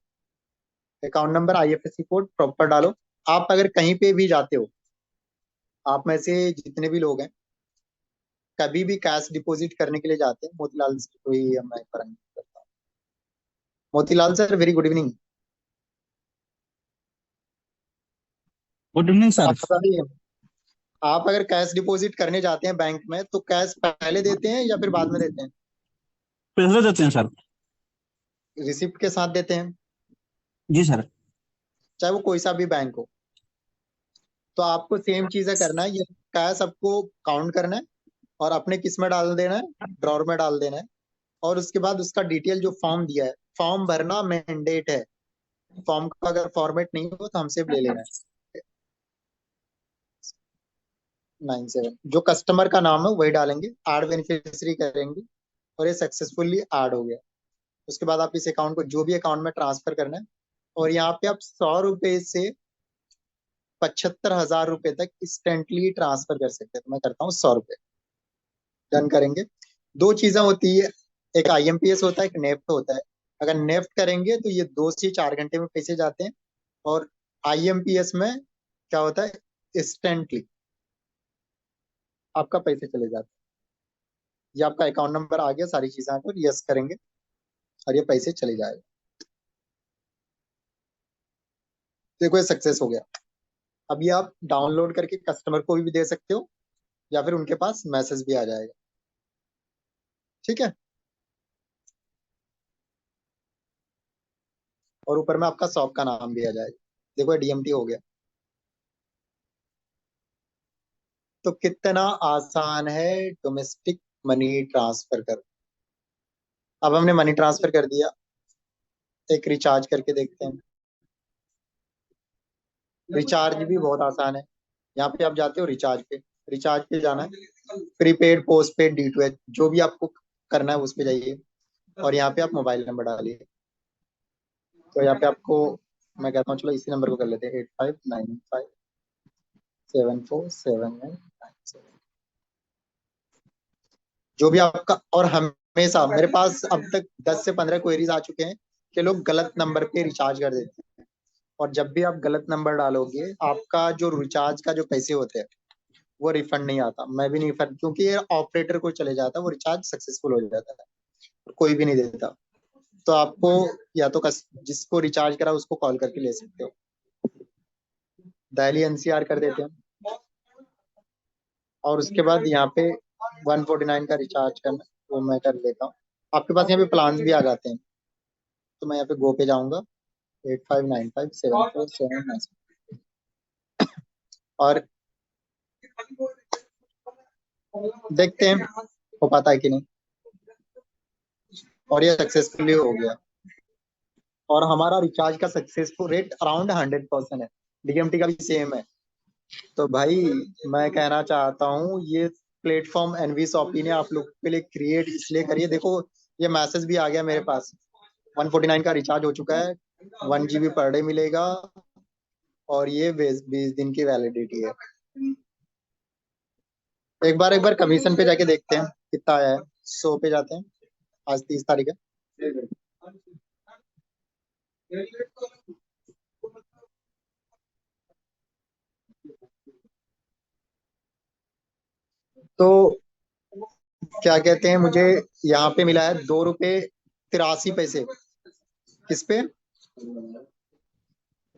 S1: account number IFSC code proper डालो। आप अगर कहीं पे भी जाते हो, आप में से जितने भी लोग हैं कभी भी कैश डिपॉजिट करने के लिए जाते हैं, मोतीलाल से कोई मैं करता हूँ। Motilal sir, very good evening.
S7: Good evening sir.
S1: आप बताइए, आप अगर कैश डिपॉजिट करने जाते हैं बैंक में तो कैश पहले देते हैं या फिर बाद में देते हैं?
S7: पैसे देते हैं सर।
S1: रिसिप्ट के साथ देते हैं,
S7: जी सर।
S1: चाहे वो कोई सा भी बैंक हो। तो आपको सेम चीजें करना है, ये कैश आपको काउंट करना है और अपने किस में डाल देना है, ड्रॉर में डाल देना है। और उसके बाद उसका डिटेल जो फॉर्म दिया है, फॉर्म भरना मैंडेट है। फॉर्म का अगर फॉर्मेट नहीं हो तो हमसे ले लेना है। 97 जो कस्टमर का नाम है वही डालेंगे, ऐड बेनिफिशियरी करेंगे और ये सक्सेसफुली ऐड हो गया। उसके बाद आप इस अकाउंट को जो भी अकाउंट में ट्रांसफर करना है, और यहाँ पे आप 100 रुपए से 75,000 रुपए तक इंस्टेंटली ट्रांसफर कर सकते हैं। तो मैं करता हूँ 100 रुपए, डन करेंगे। दो चीजें होती है, एक IMPS होता है, एक नेफ्ट होता है। अगर नेफ्ट करेंगे तो ये 2 से 4 घंटे में पैसे जाते हैं, और IMPS में क्या होता है, इंस्टेंटली आपका पैसे चले जाते हैं। ये आपका अकाउंट नंबर आ गया, सारी चीजें आकर यस करेंगे और ये पैसे चले जाएगा। देखो ये सक्सेस हो गया। अब ये आप डाउनलोड करके कस्टमर को भी दे सकते हो या फिर उनके पास मैसेज भी आ जाएगा। ठीक है, और ऊपर में आपका शॉप का नाम भी आ जाएगा। देखो DMT हो गया। तो कितना आसान है डोमेस्टिक मनी ट्रांसफर कर। अब हमने मनी ट्रांसफर कर दिया, एक रिचार्ज करके देखते हैं। रिचार्ज भी बहुत आसान है। यहाँ पे आप जाते हो रिचार्ज पे, रिचार्ज पे जाना है, प्रीपेड पोस्ट पेड D2H जो भी आपको करना है उस पे जाइए, और यहाँ पे आप मोबाइल नंबर डालिए। तो यहाँ पे आपको मैं कहता हूँ चलो इसी नंबर को कर लेते हैं, 8595747997, जो भी आपका। और हमेशा मेरे पास अब तक 10 से 15 क्वेरीज आ चुके हैं कि लोग गलत नंबर पे रिचार्ज कर देते हैं, और जब भी आप गलत नंबर डालोगे आपका जो रिचार्ज का जो पैसे होते हैं वो रिफंड नहीं आता। मैं भी नहीं फंड, क्योंकि ये ऑपरेटर को चले जाता है, वो रिचार्ज सक्सेसफुल हो जाता है, कोई भी नहीं देता। तो आपको या तो जिसको रिचार्ज करा उसको कॉल करके ले सकते हो। दिल्ली NCR कर देते हैं, और उसके बाद यहाँ पे 149 का रिचार्ज करना, वो मैं कर लेता हूँ। आपके पास यहाँ पे प्लान भी आ जाते हैं, तो मैं यहाँ पे गो पे जाऊंगा, 85957479, और देखते हैं हो पाता है कि नहीं। और ये सक्सेसफुली हो गया, और हमारा रिचार्ज का सक्सेसफुल रेट अराउंड 100% है। DMT का भी सेम है। तो भाई मैं कहना चाहता हूँ ये प्लेटफॉर्म NV Shopee ने आप लोग के लिए क्रिएट इसलिए करिए। देखो ये मैसेज भी आ गया मेरे पास, 149 का रिचार्ज हो चुका है, 1 GB पर डे मिलेगा, और ये 20 दिन की वैलिडिटी है। एक बार कमीशन पे जाके देखते हैं कितना आया है। 100 पे जाते हैं, आज 30 तारीख है। तो क्या कहते हैं, मुझे यहाँ पे मिला है 2 रुपये 83 पैसे। किस पे?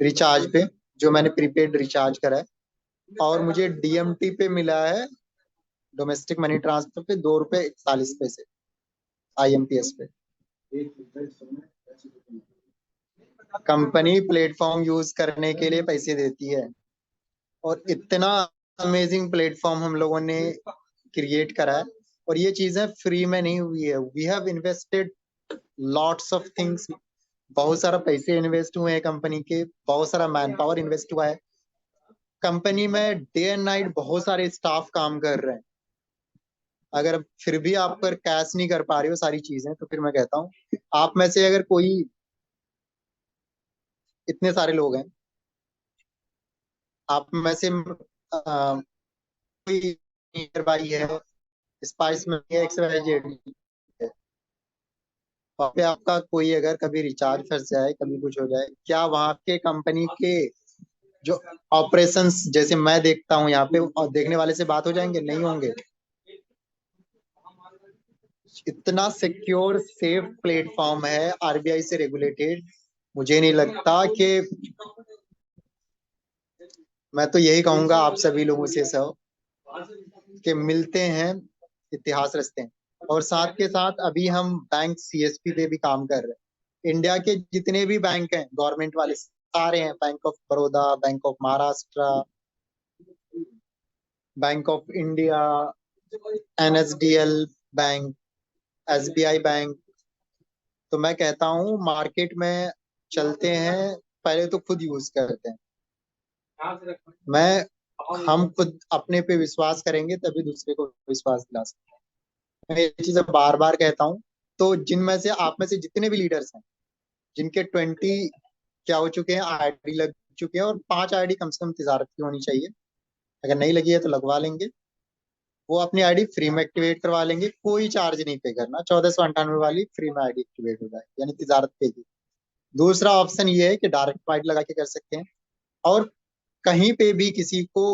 S1: रिचार्ज पे, जो मैंने प्रीपेड रिचार्ज करा है। और मुझे DMT पे मिला है, डोमेस्टिक मनी ट्रांसफर पे 2 रुपये 41 पैसे, IMPS पे। कंपनी प्लेटफॉर्म यूज करने के लिए पैसे देती है, और इतना अमेजिंग प्लेटफॉर्म हम लोगों ने क्रिएट करा है, और ये चीजें फ्री में नहीं हुई है। We have invested lots of things, बहुत सारा पैसे इन्वेस्ट हुए हैं कंपनी के, बहुत सारा मैन पावर इन्वेस्ट हुआ है कंपनी में, डे एंड नाइट बहुत सारे स्टाफ काम कर रहे हैं। अगर फिर भी आप पर कैश नहीं कर पा रहे हो सारी चीजें, तो फिर मैं कहता हूँ आप में से अगर कोई, इतने सारे लोग हैं, आप में से कोई नियर बाई है, स्पाइस में है, XYZ है, वहाँ पे आपका कोई अगर कभी रिचार्ज फंस जाए, कभी कुछ हो जाए, क्या वहाँ के कंपनी के जो ऑपरेशंस जैसे मैं देखता हूँ यहाँ पे, और देखने वाले से बात हो जाएंगे? नहीं होंगे। इतना सिक्योर सेफ प्लेटफॉर्म है आरबीआई से रेगुलेटेड, मुझे नहीं लगता कि, मैं तो यही कहूंगा आप सभी लोगों से सब कि मिलते हैं, इतिहास रचते हैं। और साथ के साथ अभी हम बैंक सीएसपी पे भी काम कर रहे हैं। इंडिया के जितने भी बैंक हैं गवर्नमेंट वाले सारे हैं, bank of Baroda, bank of Maharashtra, bank of India, NSDL bank, SBI bank. तो मैं कहता हूँ मार्केट में चलते हैं, पहले तो खुद यूज करते हैं। मैं हम खुद अपने पे विश्वास करेंगे तभी दूसरे को विश्वास दिला सकते हैं। मैं ये चीजें बार बार कहता हूँ। तो जिनमें से आप में से जितने भी लीडर्स हैं जिनके 20 क्या हो चुके हैं, आईडी लग चुके हैं, और 5 आईडी कम से कम तिजारत की होनी चाहिए, अगर नहीं लगी है तो लगवा लेंगे। वो अपनी आईडी फ्री में एक्टिवेट करवा लेंगे, कोई चार्ज नहीं पे करना। 1498 वाली फ्री में आईडी एक्टिवेट हो जाए, यानी तिजारत पे की। दूसरा ऑप्शन ये है कि डायरेक्ट आईडी लगा के कर सकते हैं। और कहीं पे भी किसी को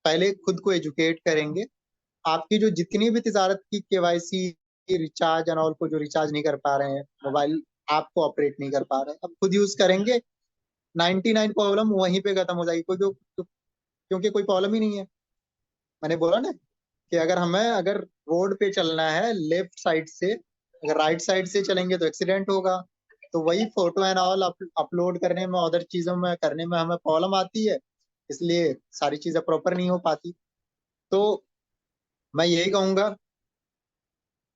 S1: पहले खुद को एजुकेट करेंगे। आपकी जो जितनी भी तिजारत की केवाईसी, रिचार्ज एंड ऑल को जो रिचार्ज नहीं कर पा रहे हैं, मोबाइल ऐप को ऑपरेट नहीं कर पा रहे हैं, अब खुद यूज करेंगे, 99 प्रॉब्लम वहीं पे खत्म हो जाएगी। क्योंकि कोई प्रॉब्लम ही नहीं है। मैंने बोला ना कि अगर रोड पे चलना है लेफ्ट साइड से, अगर राइट साइड से चलेंगे तो एक्सीडेंट होगा। तो वही फोटो एंड ऑल अपलोड करने में, अदर चीजों में करने में हमें प्रॉब्लम आती है, इसलिए सारी चीजें प्रॉपर नहीं हो पाती। तो मैं यही कहूंगा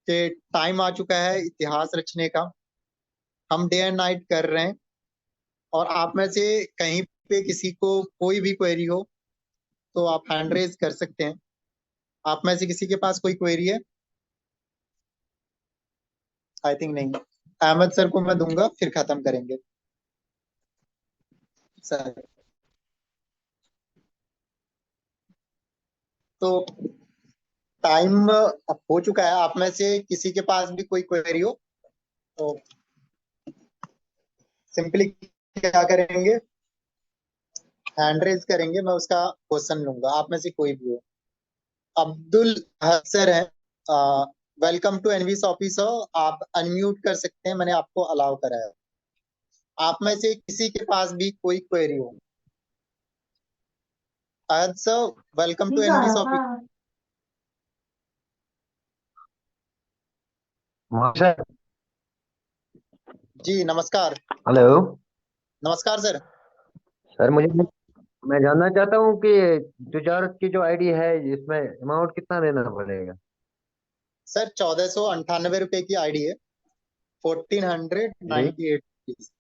S1: कि टाइम आ चुका है इतिहास रचने का। हम डे एंड नाइट कर रहे हैं। और आप में से कहीं पे किसी को कोई भी क्वेरी हो तो आप हैंड रेज कर सकते हैं। आप में से किसी के पास कोई क्वेरी है? आई थिंक नहीं। अहमद सर को मैं दूंगा, फिर खत्म करेंगे सर। तो टाइम अब हो चुका है। आप में से किसी के पास भी कोई क्वेरी हो तो सिंपली क्या करेंगे, हैंड रेज करेंगे, मैं उसका क्वेश्चन लूंगा। आप में से कोई भी हो। अब्दुल हसर है, वेलकम टू एनवीस ऑफिसर, आप अनम्यूट कर सकते हैं, मैंने आपको अलाउ करा है। आप में से किसी के पास भी कोई क्वेरी हो? अहद सर, वेलकम टू एनवीस ऑफिसर।
S8: सर
S1: जी नमस्कार।
S8: हेलो
S1: नमस्कार सर।
S8: सर, मैं जानना चाहता हूँ कि तिजारत की जो आईडी है इसमें अमाउंट कितना देना पड़ेगा?
S1: सर 1498 रुपए की आईडी है, 1498 रुपीज,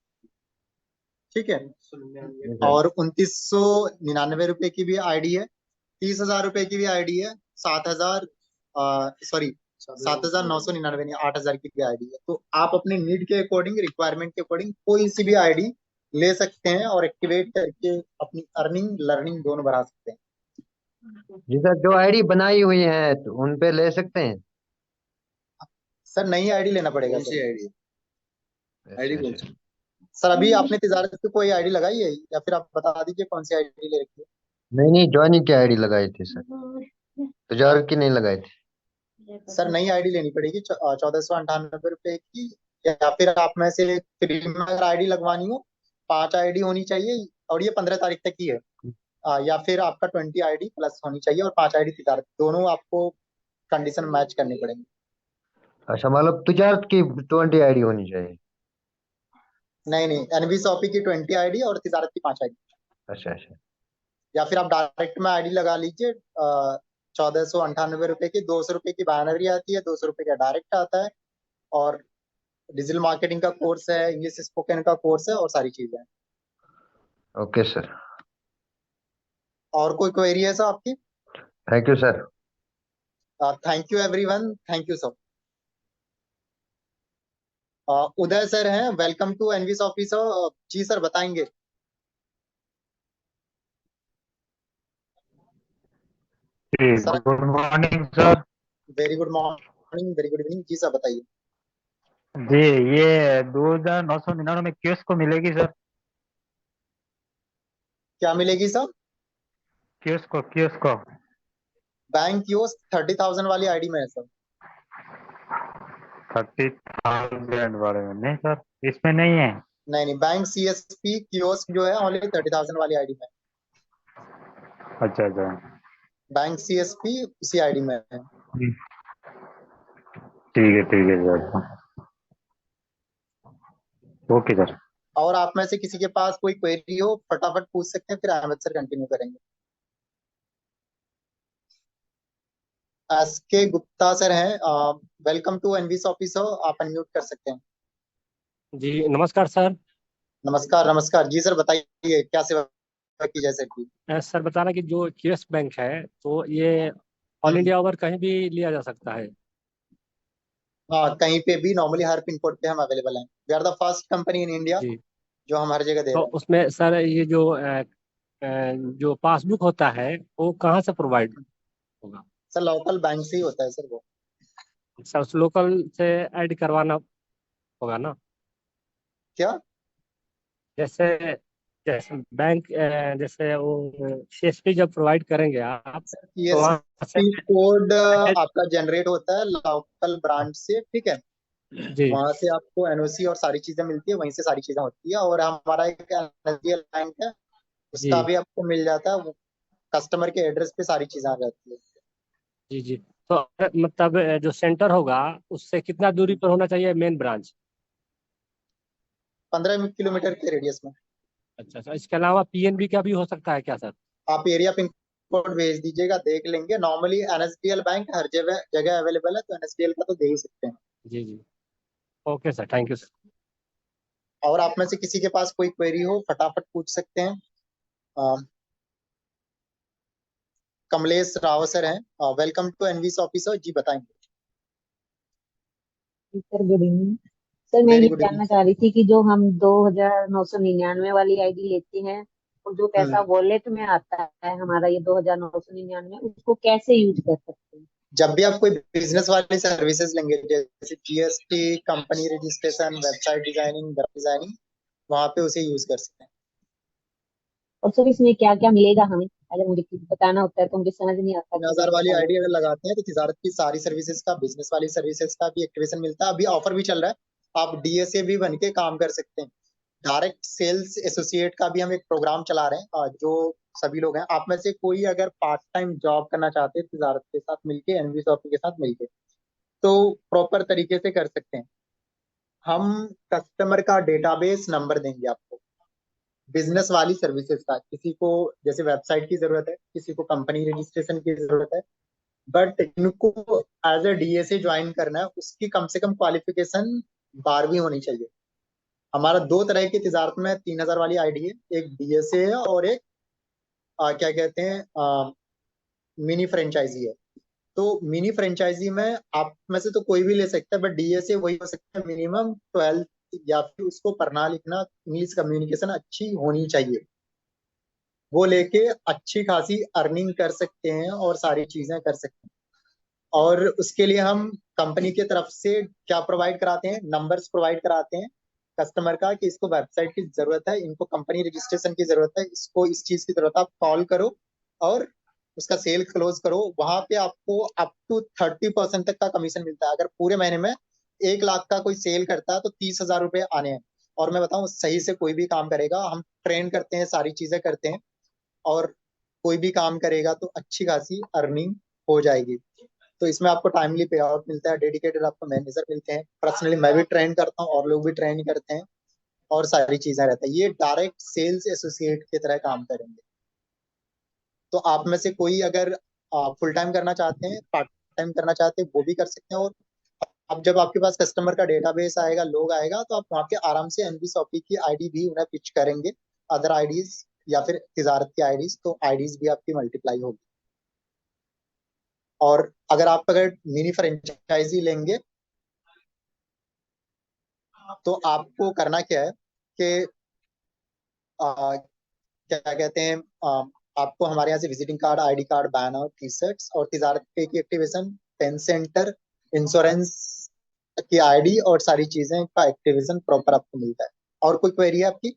S1: ठीक है।
S8: जी सर।
S1: और 2999 रुपए की भी आईडी है, 30,000 रुपए की भी आईडी है, 7,000 सॉरी 7,999 नहीं, 8,000 की भी आईडी है। तो आप अपने नीड के अकॉर्डिंग, रिक्वायरमेंट के अकॉर्डिंग कोई सी भी आईडी ले सकते हैं और एक्टिवेट करके अपनी अर्निंग लर्निंग दोनों बढ़ा सकते हैं।
S8: जी सर, जो आईडी बनाई हुई है तो उन पे ले सकते हैं?
S1: सर नई आईडी लेना पड़ेगा
S9: कौन सी
S1: सर।
S9: आईडी? आईडी कौन सी?
S1: सर अभी आपने तिजारत पे कोई आईडी लगाई है या फिर आप बता दीजिए कौन सी आईडी ले रखी है?
S8: नहीं नहीं, ज्वाइनिंग की आईडी लगाई थी सर, तिजारत की नहीं लगाई थी।
S1: सर नई आईडी लेनी पड़ेगी 1498 रुपए की। या फिर आप में से फ्री में अगर आईडी लगवानी हो, 5 आईडी होनी चाहिए, और ये 15 तारीख तक की है। या फिर आपका 20 आईडी प्लस होनी चाहिए और 5 आईडी तिजारत, दोनों आपको कंडीशन मैच करनी पड़ेगी।
S8: अच्छा, मतलब तिजारत की 20 आईडी होनी चाहिए?
S1: नहीं नहीं, एनवी शॉपी की 20 आईडी और तिजारत की 5 आईडी।
S8: अच्छा अच्छा।
S1: या फिर आप डायरेक्ट में आईडी लगा लीजिए। 1498 रुपए की, 200 रुपए की बाइनरी आती है, 200 रुपए का डायरेक्ट आता है। और डिजिटल मार्केटिंग का कोर्स है, इंग्लिश स्पोकन का कोर्स है, और सारी चीजें हैं।
S8: Okay sir.
S1: और कोई क्वेरी है सर आपकी?
S8: Thank you sir.
S1: Thank you everyone, thank you sir. Uday sir हैं, वेलकम टू एनवीस ऑफिसर। जी सर बताएंगे। Sir
S10: good morning sir.
S1: Very good morning, very good evening. जी सर बताइए।
S10: जी, ये 2,999 में किसको मिलेगी सर?
S1: क्या मिलेगी सर?
S10: किसको?
S1: बैंक यूज 30,000 वाली आईडी में है सर।
S10: 30,000 वाले में नहीं सर, इसमें नहीं है।
S1: नहीं नहीं, बैंक CSP कियोस्क जो है ओनली 30,000 वाली आईडी में।
S10: अच्छा अच्छा।
S1: बैंक CSP उसी आईडी में है।
S10: ठीक है सर। Okay sir.
S1: और आप में से किसी के पास कोई क्वेरी हो फटाफट पूछ सकते हैं, फिर अहमद सर कंटिन्यू करेंगे। SK गुप्ता सर हैं, वेलकम टू एनवीस ऑफिस हो, आप अनम्यूट कर सकते हैं।
S11: जी नमस्कार सर।
S1: नमस्कार नमस्कार जी सर, बताइए क्या सेवा की जा सकती है।
S11: सर बता रहा कि जो केस बैंक है तो ये ऑल इंडिया ओवर कहीं भी लिया जा सकता है।
S1: हाँ, कहीं पे भी नॉर्मली हर पिन कोड पे हम अवेलेबल हैं। We are the first company in India
S11: जी।
S1: जो हम हर जगह दे
S11: तो
S1: रहे हैं।
S11: उसमें सर ये जो पासबुक होता है वो कहाँ से प्रोवाइड होगा?
S1: सर लोकल बैंक से ही होता है सर वो।
S11: सर उस लोकल से ऐड करवाना होगा ना?
S1: क्या?
S11: जैसे जैसे बैंक जैसे वो CSP जब प्रोवाइड करेंगे आप तो वहाँ से
S1: CSP कोड आपका जनरेट होता है लोकल ब्रांच से, ठीक है।
S11: जी
S1: वहां से आपको NOC और सारी चीजें मिलती है, वहीं से सारी चीजें होती है। और हमारा एक NSDL बैंक है, उसका
S11: जी
S1: भी आपको मिल जाता है। वो कस्टमर के एड्रेस पे सारी चीजें आ जाती है।
S11: जी जी। तो मतलब जो सेंटर होगा उससे कितना दूरी पर होना चाहिए मेन ब्रांच?
S1: 15 किलोमीटर के रेडियस में।
S11: अच्छा अच्छा, इसके अलावा PNB का भी हो सकता है क्या सर?
S1: आप एरिया पिन कोड भेज दीजिएगा, देख लेंगे। नॉर्मली NSDL बैंक हर जगह जगह अवेलेबल है, तो NSDL का तो दे ही सकते हैं।
S11: जी जी। Okay sir, thank you sir.
S1: और आप में से किसी के पास कोई क्वेरी हो फटाफट पूछ सकते हैं। अ, कमलेश राव सर हैं, वेलकम टू एनवीस ऑफिसर जी, बताएंगे।
S12: Sir good evening. सर मैं
S1: वेरी
S12: ये
S1: गुड इवनिंग
S12: जानना
S1: सर।
S12: चाह रही थी कि जो हम 2,999 वाली आईडी लेते हैं और जो पैसा वॉलेट में आता है हमारा ये 2,999, उसको कैसे यूज कर सकते हैं?
S1: जब भी आप कोई बिजनेस वाली सर्विसेज लेंगे, जैसे GST, company registration, website designing, web designing, वहां पे उसे यूज कर सकते हैं।
S12: और सर इसमें क्या क्या मिलेगा हमें? अगर मुझे कुछ बताना होता है तो मुझे समझ नहीं आता कि
S1: 3,000
S12: मैं
S1: वाली
S12: क्या
S1: आईडी
S12: करूँ।
S1: अगर लगाते हैं तो तिजारत की सारी सर्विसेज का, बिजनेस वाली सर्विसेज का भी एक्टिवेशन मिलता है। अभी ऑफर भी चल रहा है, आप DSA भी बन के काम कर सकते हैं। डायरेक्ट सेल्स एसोसिएट का भी हम एक प्रोग्राम चला रहे हैं, जो सभी लोग हैं। आप में से कोई अगर पार्ट टाइम जॉब करना चाहते हैं तिजारत के साथ मिलके, एनवी शॉपिंग के साथ मिलके, तो प्रॉपर तरीके से कर सकते हैं। हम कस्टमर का डेटाबेस नंबर देंगे आपको, बिजनेस वाली सर्विसेज का। किसी को जैसे वेबसाइट की जरूरत है, किसी को कंपनी रजिस्ट्रेशन की जरूरत है, बट इनको एज ए DSA ज्वाइन करना है, उसकी कम से कम क्वालिफिकेशन 12वीं होनी चाहिए। हमारा दो तरह की तिजारत में 3,000 वाली आईडी है, एक DSA है और एक क्या कहते हैं मिनी फ्रेंचाइजी है। तो मिनी फ्रेंचाइजी में आप में से तो कोई भी ले सकता है, बट DSA वही हो सकता है मिनिमम 12th, या फिर उसको पढ़ना लिखना, इंग्लिश कम्युनिकेशन अच्छी होनी चाहिए। वो लेके अच्छी खासी अर्निंग कर सकते हैं और सारी चीजें कर सकते हैं। और उसके लिए हम कंपनी की तरफ से क्या प्रोवाइड कराते हैं, नंबर्स प्रोवाइड कराते हैं कस्टमर का, कि इसको वेबसाइट की जरूरत है, इनको कंपनी रजिस्ट्रेशन की जरूरत है, इसको इस चीज की जरूरत है, आप कॉल करो और उसका सेल क्लोज करो। वहां पे आपको अप टू 30% तक का कमीशन मिलता है। अगर पूरे महीने में 1 लाख का कोई सेल करता है तो 30,000 रुपये आने हैं। और मैं बताऊं, सही से कोई भी काम करेगा, हम ट्रेन करते हैं, सारी चीजें करते हैं, और कोई भी काम करेगा तो अच्छी खासी अर्निंग हो जाएगी। तो इसमें आपको टाइमली पे आउट मिलता है, डेडिकेटेड आपको मैनेजर मिलते हैं, पर्सनली मैं भी ट्रेन करता हूँ और लोग भी ट्रेन करते हैं, और सारी चीजें रहता है। ये डायरेक्ट सेल्स एसोसिएट की तरह काम करेंगे। तो आप में से कोई अगर फुल टाइम करना चाहते हैं, पार्ट टाइम करना चाहते हैं, वो भी कर सकते हैं। और अब जब आपके पास कस्टमर का डेटाबेस आएगा, लोग आएगा, तो आप वहाँ पे आराम से एनबी शॉपी की आईडी भी उन्हें पिच करेंगे, अदर आईडीज या फिर तिजारत की आईडीज, तो आईडीज भी आपकी मल्टीप्लाई होगी। और अगर मिनी फ्रेंचाइजी लेंगे तो आपको करना क्या है कि क्या कहते हैं, आपको हमारे यहाँ से visiting card, ID card, banner, T-shirts और तिजारत पे की एक्टिवेशन, पेन सेंटर, इंश्योरेंस की आईडी और सारी चीजें का एक्टिवेशन प्रॉपर आपको मिलता है। और कोई क्वेरी है आपकी?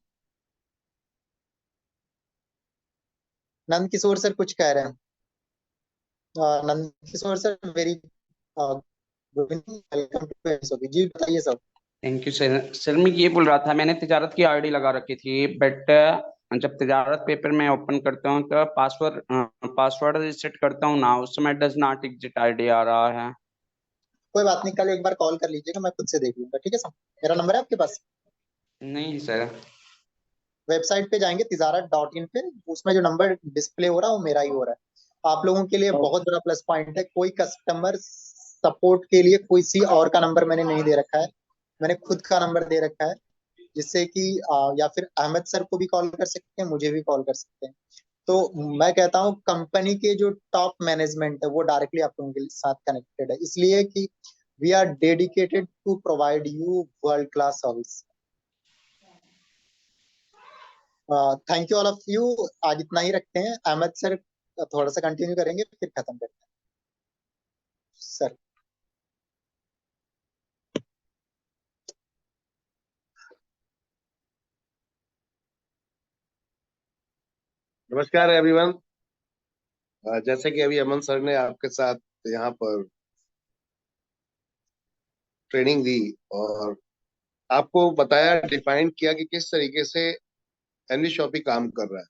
S1: नंद किशोर सर कुछ कह रहे हैं। Nand Kishore sir, very good evening, welcome to SOP. जी बताइए sir.
S2: Thank you sir. Sir मैं ये बोल रहा था, मैंने तिजारत की आईडी लगा रखी थी, बट जब तिजारत पेपर में ओपन करता हूँ तो पासवर्ड रीसेट करता हूँ ना, उस समय डज नॉट एग्जिट आईडी आ रहा है।
S1: कोई बात नहीं, कल एक बार कॉल कर लीजिएगा, मैं खुद से देख लूंगा, ठीक है सर। मेरा नंबर है आपके पास?
S2: नहीं सर।
S1: वेबसाइट पे जाएंगे tijarat.in पे, उसमें जो नंबर डिस्प्ले हो रहा है वो मेरा ही हो रहा है। आप लोगों के लिए बहुत बड़ा प्लस पॉइंट है, कोई कस्टमर सपोर्ट के लिए कोई सी और का नंबर मैंने नहीं दे रखा है, मैंने खुद का नंबर दे रखा है, जिससे कि या फिर अहमद सर को भी कॉल कर सकते हैं, मुझे भी कॉल कर सकते हैं। तो मैं कहता हूँ कंपनी के जो टॉप मैनेजमेंट है वो डायरेक्टली आप लोगों के साथ कनेक्टेड है, इसलिए कि we are dedicated to provide you world class service. Thank you all of you. आज इतना ही रखते हैं, अहमद सर थोड़ा सा कंटिन्यू करेंगे फिर खत्म करते हैं सर।
S9: नमस्कार एवरीवन। जैसे कि अभी अमन सर ने आपके साथ यहाँ पर ट्रेनिंग दी और आपको बताया, डिफाइन किया कि किस तरीके से एनवी शॉपी काम कर रहा है।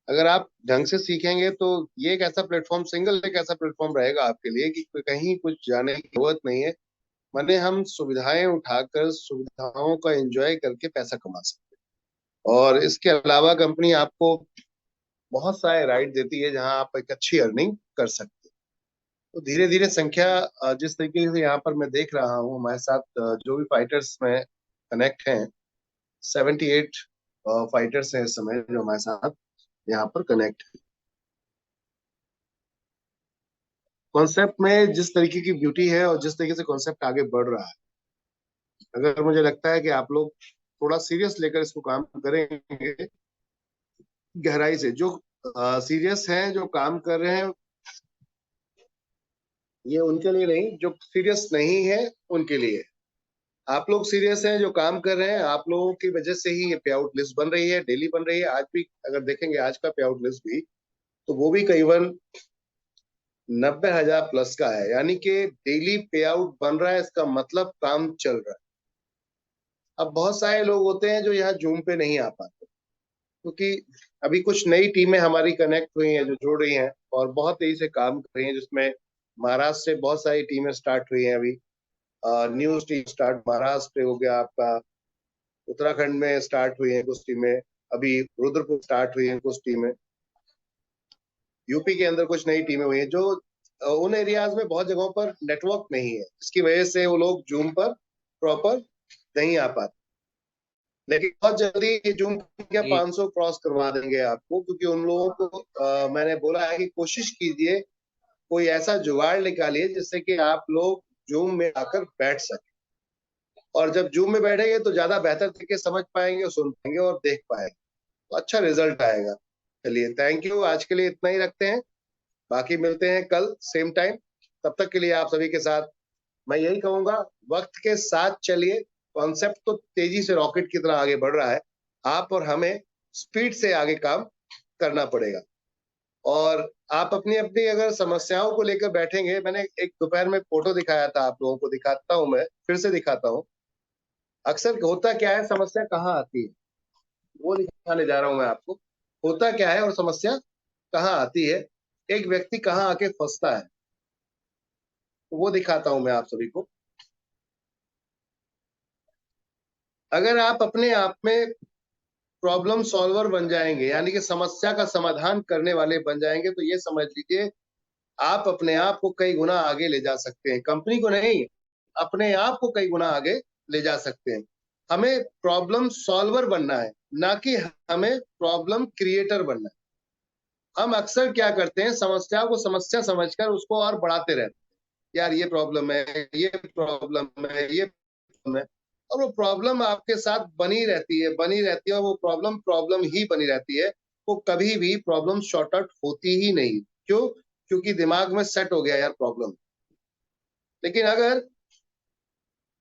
S9: अगर आप ढंग से सीखेंगे तो ये एक ऐसा प्लेटफॉर्म, सिंगल एक ऐसा प्लेटफॉर्म रहेगा आपके लिए कि कहीं कुछ जाने की जरूरत नहीं है। माने हम सुविधाएं उठाकर सुविधाओं का एंजॉय करके पैसा कमा सकते हैं। और इसके अलावा कंपनी आपको बहुत सारे राइट देती है जहां आप एक अच्छी अर्निंग कर सकते हैं। तो धीरे धीरे संख्या जिस तरीके से यहाँ पर मैं देख रहा हूँ, हमारे साथ जो भी फाइटर्स में कनेक्ट हैं, 78 फाइटर्स हैं इस समय जो हमारे साथ यहाँ पर कनेक्ट है। कॉन्सेप्ट में जिस तरीके की ब्यूटी है और जिस तरीके से कॉन्सेप्ट आगे बढ़ रहा है, अगर मुझे लगता है कि आप लोग थोड़ा सीरियस लेकर इसको काम करेंगे गहराई से, जो सीरियस हैं, जो काम कर रहे हैं, ये उनके लिए नहीं, जो सीरियस नहीं है उनके लिए। आप लोग सीरियस हैं, जो काम कर रहे हैं, आप लोगों की वजह से ही ये पे आउट लिस्ट बन रही है, डेली बन रही है। आज भी अगर देखेंगे आज का पे आउट लिस्ट भी, तो वो भी करीबन 90,000 प्लस का है, यानी कि डेली पे आउट बन रहा है, इसका मतलब काम चल रहा है। अब बहुत सारे लोग होते हैं जो यहाँ जूम पे नहीं आ पाते, क्योंकि अभी कुछ नई टीमें हमारी कनेक्ट हुई हैं जो जुड़ रही हैं और बहुत तेजी से काम कर रही हैं, जिसमें महाराष्ट्र से बहुत सारी टीमें स्टार्ट हुई हैं। अभी न्यूज टीम स्टार्ट महाराष्ट्र हो गया आपका, उत्तराखंड में स्टार्ट हुई हैं कुछ टीमें, अभी रुद्रपुर स्टार्ट हुई हैं कुछ टीमें, यूपी के अंदर कुछ नई टीमें हुई हैं जो उन एरियाज में बहुत जगहों पर नेटवर्क नहीं है, इसकी वजह से वो लोग जूम पर प्रॉपर नहीं आ पाते। लेकिन बहुत जल्दी ये जूम क्या 500 क्रॉस करवा देंगे आपको, क्योंकि उन लोगों को मैंने बोला है कि कोशिश कीजिए कोई ऐसा जुगाड़ निकालिए जिससे कि आप लोग जूम में आकर बैठ सके, और जब जूम में बैठेंगे तो ज्यादा बेहतर तरीके समझ पाएंगे, सुन पाएंगे और देख पाएंगे, तो अच्छा रिजल्ट आएगा। चलिए थैंक यू, आज के लिए इतना ही रखते हैं, बाकी मिलते हैं कल सेम टाइम। तब तक के लिए आप सभी के साथ मैं यही कहूंगा, वक्त के साथ चलिए। कॉन्सेप्ट तो तेजी से रॉकेट की तरह आगे बढ़ रहा है, आप और हमें स्पीड से आगे काम करना पड़ेगा। और आप अपनी अपनी अगर समस्याओं को लेकर बैठेंगे, मैंने एक दोपहर में फोटो दिखाया था, आप लोगों को दिखाता हूं, मैं फिर से दिखाता हूं। अक्सर होता क्या है, समस्या कहाँ आती है, वो दिखाने जा रहा हूं मैं आपको। होता क्या है और समस्या कहाँ आती है, एक व्यक्ति कहाँ आके फंसता है, वो दिखाता हूं मैं आप सभी को। अगर आप अपने आप में प्रॉब्लम सॉल्वर बन जाएंगे, यानी कि समस्या का समाधान करने वाले बन जाएंगे, तो ये समझ लीजिए आप अपने आप को कई गुना आगे ले जा सकते हैं। कंपनी को नहीं, अपने आप को कई गुना आगे ले जा सकते हैं। हमें प्रॉब्लम सॉल्वर बनना है, ना कि हमें प्रॉब्लम क्रिएटर बनना है। हम अक्सर क्या करते हैं, समस्या को समस्या समझकर उसको और बढ़ाते रहते हैं, यार ये प्रॉब्लम है, ये प्रॉब्लम है, ये प्रॉब्लम है, और वो प्रॉब्लम आपके साथ बनी रहती है, बनी रहती है, और वो प्रॉब्लम प्रॉब्लम ही बनी रहती है। वो कभी भी प्रॉब्लम शॉर्ट आउट होती ही नहीं। क्यों? क्योंकि दिमाग में सेट हो गया यार प्रॉब्लम। लेकिन अगर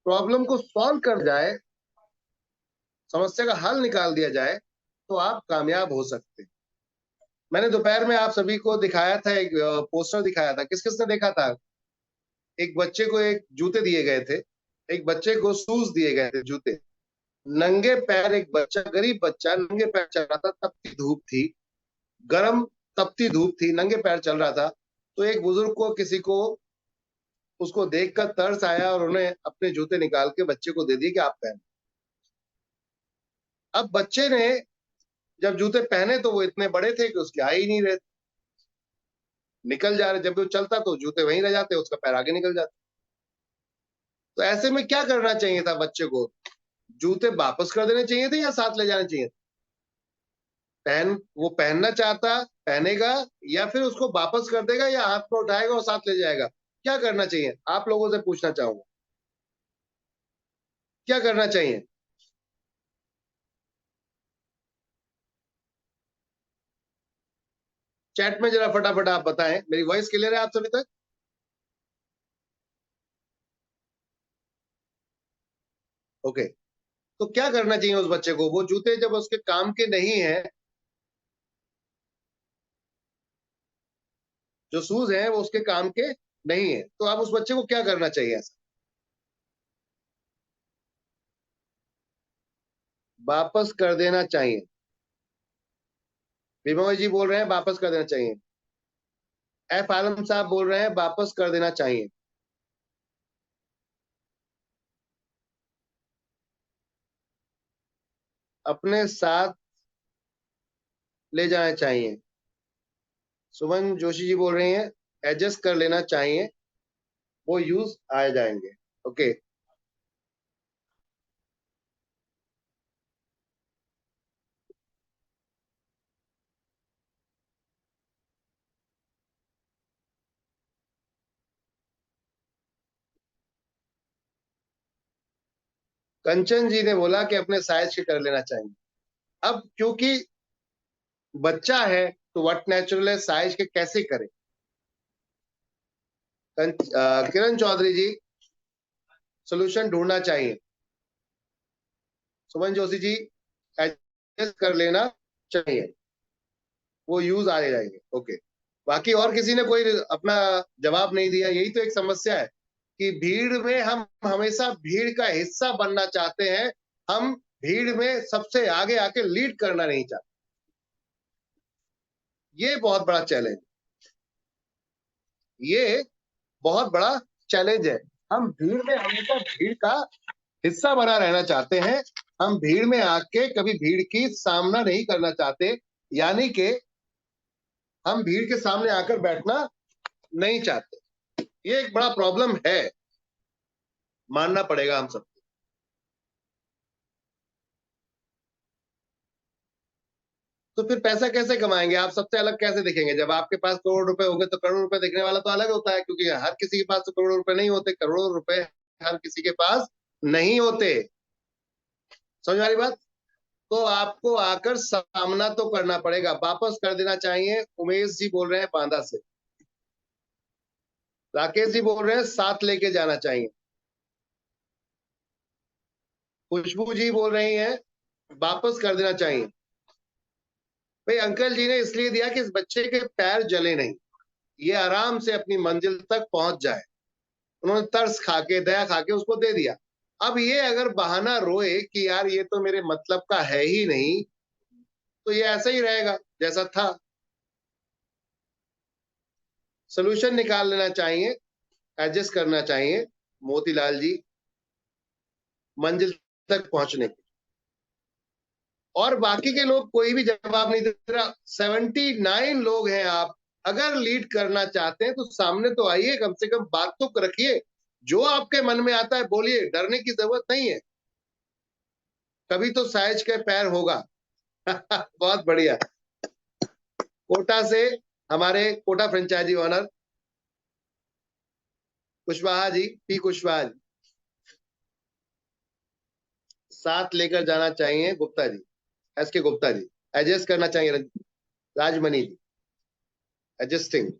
S9: प्रॉब्लम को सॉल्व कर जाए, समस्या का हल निकाल दिया जाए, तो आप कामयाब हो सकते हैं। मैंने दोपहर में आप सभी को दिखाया था, एक पोस्टर दिखाया था, किस किसने देखा था? एक बच्चे को एक जूते दिए गए थे, एक बच्चे को शूज दिए गए थे, जूते। नंगे पैर एक बच्चा, गरीब बच्चा नंगे पैर चल रहा था, तपती धूप थी, गर्म तपती धूप थी, नंगे पैर चल रहा था। तो एक बुजुर्ग को, किसी को उसको देखकर तरस आया और उन्हें अपने जूते निकाल के बच्चे को दे दिए कि आप पहन। अब बच्चे ने जब जूते पहने तो वो इतने बड़े थे कि उसके आ ही नहीं रहे, निकल जा रहे। जब वो चलता तो जूते वहीं रह जाते, उसका पैर आगे निकल जाता। तो ऐसे में क्या करना चाहिए था बच्चे को? जूते वापस कर देने चाहिए थे या साथ ले जाने चाहिए? वो पहनना चाहता पहनेगा, या फिर उसको वापस कर देगा, या हाथ में उठाएगा और साथ ले जाएगा? क्या करना चाहिए? आप लोगों से पूछना चाहूंगा, क्या करना चाहिए? चैट में जरा फटाफट आप बताएं। मेरी वॉइस क्लियर है आप सभी तक? ओके। तो क्या करना चाहिए उस बच्चे को? वो जूते जब उसके काम के नहीं है, जो शूज हैं वो उसके काम के नहीं है, तो अब उस बच्चे को क्या करना चाहिए? ऐसा वापस कर देना चाहिए। विमोय जी बोल रहे हैं वापस कर देना चाहिए। एफ आलम साहब बोल रहे हैं वापस कर देना चाहिए। अपने साथ ले जाना चाहिए। सुमन जोशी जी बोल रही हैं एडजस्ट कर लेना चाहिए, वो यूज आ जाएंगे। ओके। कंचन जी ने बोला कि अपने साइज के कर लेना चाहिए। अब क्योंकि बच्चा है तो व्हाट नेचुरल है, साइज के कैसे करे? किरण चौधरी जी, सोल्यूशन ढूंढना चाहिए। सुमन जोशी जी, एडजस्ट कर लेना चाहिए, वो यूज आ जाएंगे। ओके। बाकी और किसी ने कोई अपना जवाब नहीं दिया। यही तो एक समस्या है कि भीड़ में हम हमेशा भीड़ का हिस्सा बनना चाहते हैं, हम भीड़ में सबसे आगे आके लीड करना नहीं चाहते। ये बहुत बड़ा चैलेंज, ये बहुत बड़ा चैलेंज है। हम भीड़ में हमेशा भीड़ का हिस्सा बना रहना चाहते हैं, हम भीड़ में आके कभी भीड़ की सामना नहीं करना चाहते, यानी कि हम भीड़ के सामने आकर बैठना नहीं चाहते। ये एक बड़ा प्रॉब्लम है, मानना पड़ेगा हम सबको। तो फिर पैसा कैसे कमाएंगे? आप सबसे अलग कैसे दिखेंगे? जब आपके पास करोड़ रुपए होंगे तो करोड़ रुपए दिखने वाला तो अलग होता है, क्योंकि हर किसी के पास तो करोड़ रुपए नहीं होते, करोड़ों रुपए हर किसी के पास नहीं होते। समझ वाली बात? तो आपको आकर सामना तो करना पड़ेगा, वापस कर देना चाहिए। उमेश जी बोल रहे हैं बांदा से। राकेश जी बोल रहे हैं साथ लेके जाना चाहिए। खुशबू जी बोल रही हैं वापस कर देना चाहिए। भाई अंकल जी ने इसलिए दिया कि इस बच्चे के पैर जले नहीं, ये आराम से अपनी मंजिल तक पहुंच जाए। उन्होंने तरस खाके, दया खाके उसको दे दिया। अब ये अगर बहाना रोए कि यार ये तो मेरे मतलब का है ही नहीं, तो ये ऐसा ही रहेगा जैसा था। सोल्यूशन निकाल लेना चाहिए, एडजस्ट करना चाहिए मोतीलाल जी, मंजिल तक पहुंचने के। और बाकी के लोग कोई भी जवाब नहीं दे रहा। 79 लोग हैं आप। अगर लीड करना चाहते हैं तो सामने तो आइए, कम से कम बात तो रखिए, जो आपके मन में आता है बोलिए, डरने की जरूरत नहीं है। कभी तो साइज के पैर होगा। बहुत बढ़िया। कोटा से हमारे Kota franchise owner Kushwaha ji, P Kushwaha ji, साथ लेकर जाना चाहिए। गुप्ता जी, एस के गुप्ता जी, एडजस्ट करना चाहिए। राजमणि जी, एडजस्टिंग,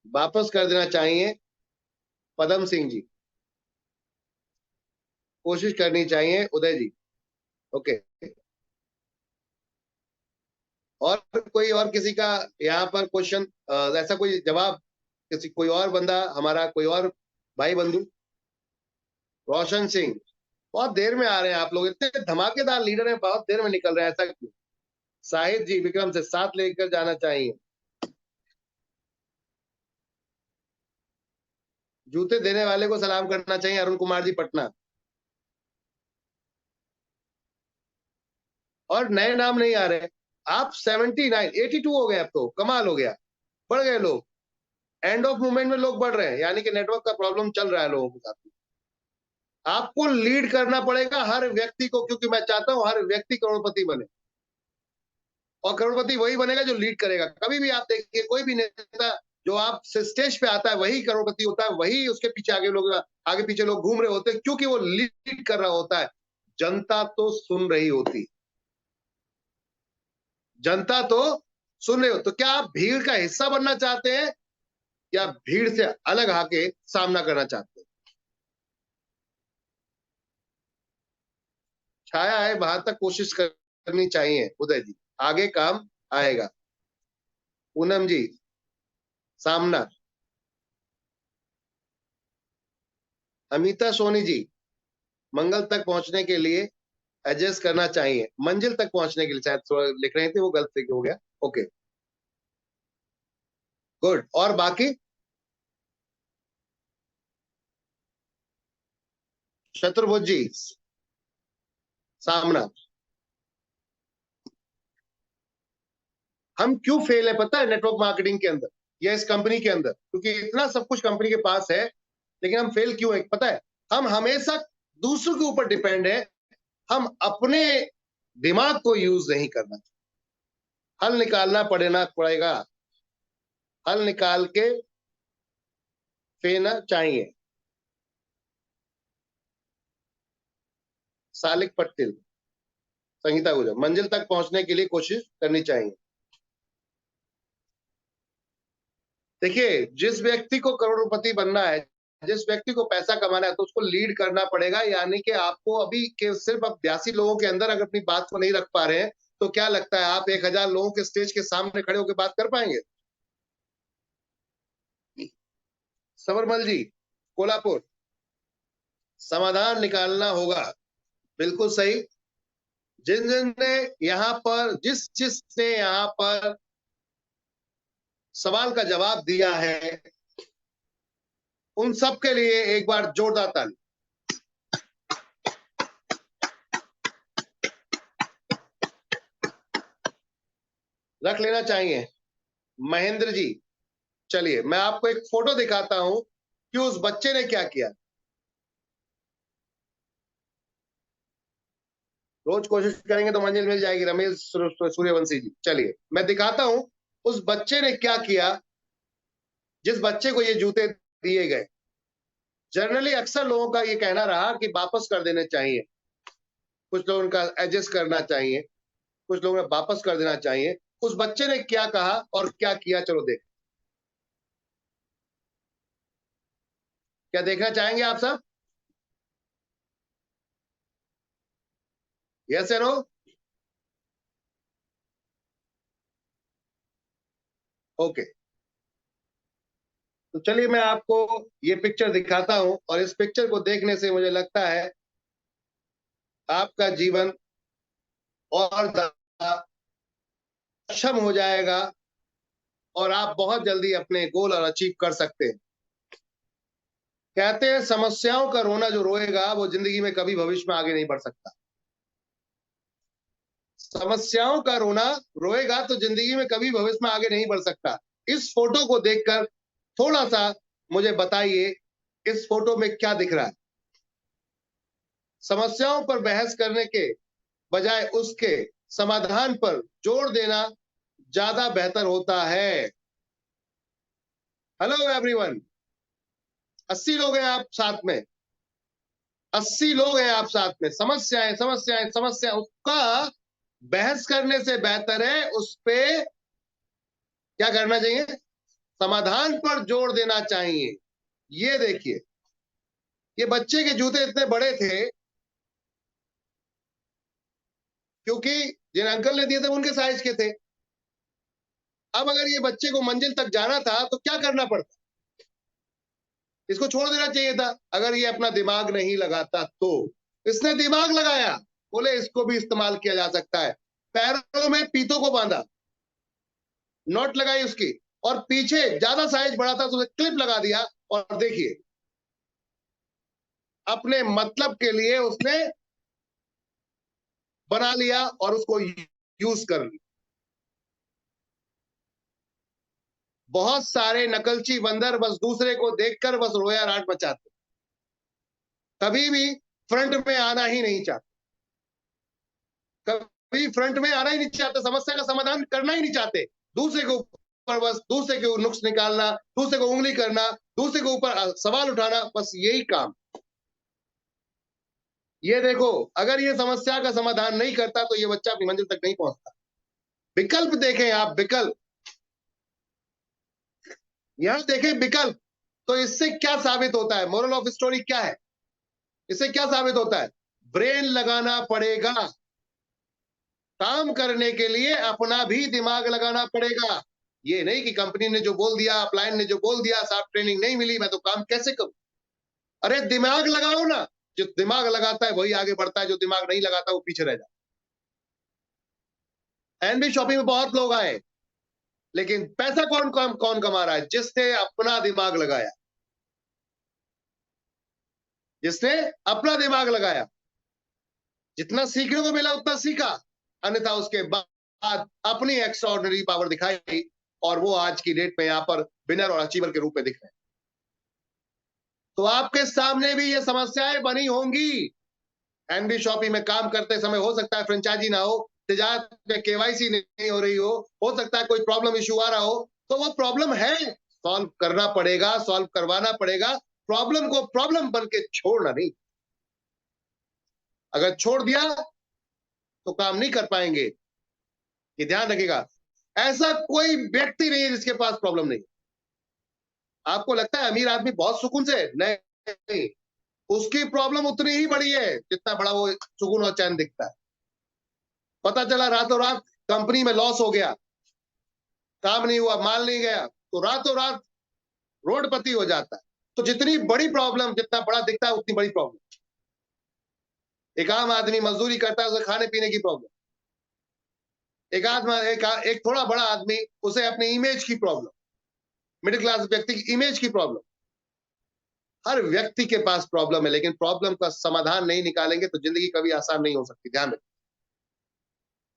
S9: वापस कर देना चाहिए। पदम सिंह जी, कोशिश करनी चाहिए। उदय जी, ओके। और कोई और किसी का यहाँ पर क्वेश्चन, ऐसा कोई जवाब किसी कोई और बंदा, हमारा कोई और भाई बंधु? रोशन सिंह, बहुत देर में आ रहे हैं आप लोग, इतने धमाकेदार लीडर हैं, बहुत देर में निकल रहे हैं, ऐसा क्यों? साहिद जी विक्रम से साथ लेकर जाना चाहिए। जूते देने वाले को सलाम करना चाहिए, अरुण कुमार जी पटना। और नए नाम नहीं आ रहे। आप 79 82 हो गए, अब तो कमाल हो गया, बढ़ गए लोग। एंड ऑफ मूवमेंट में लोग बढ़ रहे हैं, यानी कि नेटवर्क का प्रॉब्लम चल रहा है लोगों के साथ। आपको लीड करना पड़ेगा हर व्यक्ति को, क्योंकि मैं चाहता हूं हर व्यक्ति करोड़पति बने, और करोड़पति वही बनेगा जो लीड करेगा। कभी भी आप देखिए, कोई भी नेता जो आप स्टेज पे आता है वही करोड़पति होता है, वही उसके पीछे आगे पीछे लोग घूम रहे होते हैं, क्योंकि वो लीड कर रहा होता है। जनता तो सुन रही होती, जनता तो सुन रही हो। तो क्या आप भीड़ का हिस्सा बनना चाहते हैं या भीड़ से अलग आके सामना करना चाहते हैं? छाया है बाहर तक कोशिश करनी चाहिए उदय जी, आगे काम आएगा। पूनम जी सामना। अमिता सोनी जी, मंगल तक पहुंचने के लिए एडजस्ट करना चाहिए, मंजिल तक पहुंचने के लिए शायद थोड़ा लिख रहे थे, वो गलत से हो गया। Okay good. और बाकी शत्रुभुज जी सामना। हम क्यों फेल है पता है नेटवर्क मार्केटिंग के अंदर या इस कंपनी के अंदर? क्योंकि इतना सब कुछ कंपनी के पास है, लेकिन हम फेल क्यों है पता है? हम हमेशा दूसरों के ऊपर डिपेंड है, हम अपने दिमाग को यूज नहीं करना। हल निकालना पड़ेगा, हल निकाल के फेना चाहिए। सालिक पटेल, संगीता गुजर, मंजिल तक पहुंचने के लिए कोशिश करनी चाहिए। देखिए, जिस व्यक्ति को करोड़पति बनना है, जिस व्यक्ति को पैसा कमाना है, तो उसको लीड करना पड़ेगा। यानी कि आपको अभी के सिर्फ अब 82 लोगों के अंदर अगर अपनी बात को नहीं रख पा रहे हैं, तो क्या लगता है आप 1000 लोगों के स्टेज के सामने खड़े होकर बात कर पाएंगे? सबरमल जी कोल्हापुर, समाधान निकालना होगा, बिल्कुल सही। जिसने यहाँ पर सवाल का जवाब दिया है, उन सब के लिए एक बार जोरदार ताली। रख लेना चाहिए। महेंद्र जी, चलिए मैं आपको एक फोटो दिखाता हूं कि उस बच्चे ने क्या किया। रोज कोशिश करेंगे तो मंजिल मिल जाएगी। रमेश सूर्यवंशी जी, चलिए मैं दिखाता हूं उस बच्चे ने क्या किया, जिस बच्चे को ये जूते दिए गए। जनरली अक्सर लोगों का ये कहना रहा कि वापस कर देने चाहिए, कुछ लोगों का एडजस्ट करना चाहिए, कुछ लोगों ने वापस कर देना चाहिए। उस बच्चे ने क्या कहा और क्या किया, चलो देख। क्या देखना चाहेंगे आप सब? यस या नो? ओके, तो चलिए मैं आपको ये पिक्चर दिखाता हूं, और इस पिक्चर को देखने से मुझे लगता है आपका जीवन और सक्षम हो जाएगा और आप बहुत जल्दी अपने गोल और अचीव कर सकते हैं। कहते हैं समस्याओं का रोना जो रोएगा वो जिंदगी में कभी भविष्य में आगे नहीं बढ़ सकता। समस्याओं का रोना रोएगा तो जिंदगी में कभी भविष्य में आगे नहीं बढ़ सकता। इस फोटो को देखकर थोड़ा सा मुझे बताइए, इस फोटो में क्या दिख रहा है? समस्याओं पर बहस करने के बजाय उसके समाधान पर जोर देना ज्यादा बेहतर होता है। हेलो एवरीवन, 80 लोग हैं आप साथ में, 80 लोग हैं आप साथ में। समस्याएं समस्याएं समस्या, उसका बहस करने से बेहतर है उस पे क्या करना चाहिए? समाधान पर जोर देना चाहिए। ये देखिए, ये बच्चे के जूते इतने बड़े थे क्योंकि जिन अंकल ने दिए थे उनके साइज के थे। अब अगर ये बच्चे को मंजिल तक जाना था तो क्या करना पड़ता? इसको छोड़ देना चाहिए था अगर ये अपना दिमाग नहीं लगाता तो। इसने दिमाग लगाया, बोले इसको भी इस्तेमाल किया जा सकता है। पैरों में पीतों को बांधा, नोट लगाई उसकी, और पीछे ज्यादा साइज बड़ा था तो उसे क्लिप लगा दिया, और देखिए अपने मतलब के लिए उसने बना लिया और उसको यूज कर लिया। बहुत सारे नकलची बंदर बस दूसरे को देखकर बस रोया राट मचाते, कभी भी फ्रंट में आना ही नहीं चाहते, कभी फ्रंट में आना ही नहीं चाहते, समस्या का समाधान करना ही नहीं चाहते। दूसरे के ऊपर बस दूसरे के नुक्स निकालना, दूसरे को उंगली करना, दूसरे के ऊपर सवाल उठाना, बस यही काम। ये देखो, अगर ये समस्या का समाधान नहीं करता तो ये बच्चा अपनी मंजिल तक नहीं पहुंचता। विकल्प देखें आप, विकल्प यहां देखें विकल्प। तो इससे क्या साबित होता है? मोरल ऑफ स्टोरी क्या है? इससे क्या साबित होता है? ब्रेन लगाना पड़ेगा, काम करने के लिए अपना भी दिमाग लगाना पड़ेगा। ये नहीं कि कंपनी ने जो बोल दिया, अपलाइन ने जो बोल दिया, साहब ट्रेनिंग नहीं मिली, मैं तो काम कैसे करूं? अरे दिमाग लगाओ ना। जो दिमाग लगाता है वही आगे बढ़ता है, जो दिमाग नहीं लगाता वो पीछे रह जाता है। एनबी शॉपिंग में बहुत लोग आए, लेकिन पैसा कौन कमा रहा है? जिसने अपना दिमाग लगाया, जिसने अपना दिमाग लगाया। जितना सीखने को मिला उतना सीखा, अन्यथा उसके बाद अपनी एक्स्ट्राऑर्डिनरी पावर दिखाई, और वो आज की डेट में यहां पर विनर और अचीवर के रूप में दिख रहे हैं। तो आपके सामने भी ये समस्याएं बनी होंगी। एनबी शॉपिंग में काम करते समय हो सकता है फ्रेंचाइजी ना हो, तिजारत में केवाईसी नहीं हो रही हो सकता है कोई प्रॉब्लम इश्यू आ रहा हो, तो वो प्रॉब्लम है, सॉल्व करना पड़ेगा, सॉल्व करवाना पड़ेगा। प्रॉब्लम को प्रॉब्लम बन के छोड़ना नहीं। अगर छोड़ दिया तो काम नहीं कर पाएंगे, ये ध्यान रखिएगा। ऐसा कोई व्यक्ति नहीं है जिसके पास प्रॉब्लम नहीं। आपको लगता है अमीर आदमी बहुत सुकून से? नहीं, उसकी प्रॉब्लम उतनी ही बड़ी है जितना बड़ा वो सुकून और चैन दिखता है। पता चला रातों रात कंपनी में लॉस हो गया, काम नहीं हुआ, माल नहीं गया, तो रातों रात रोडपति हो जाता है। तो जितनी बड़ी प्रॉब्लम, जितना बड़ा दिखता है उतनी बड़ी प्रॉब्लम। एक आम आदमी मजदूरी करता है, उसे खाने पीने की प्रॉब्लम। एक थोड़ा बड़ा आदमी, उसे अपनी इमेज की प्रॉब्लम, मिडिल क्लास व्यक्ति की इमेज की प्रॉब्लम। हर व्यक्ति के पास प्रॉब्लम है, लेकिन प्रॉब्लम का समाधान नहीं निकालेंगे तो जिंदगी कभी आसान नहीं हो सकती। ध्यान रखें,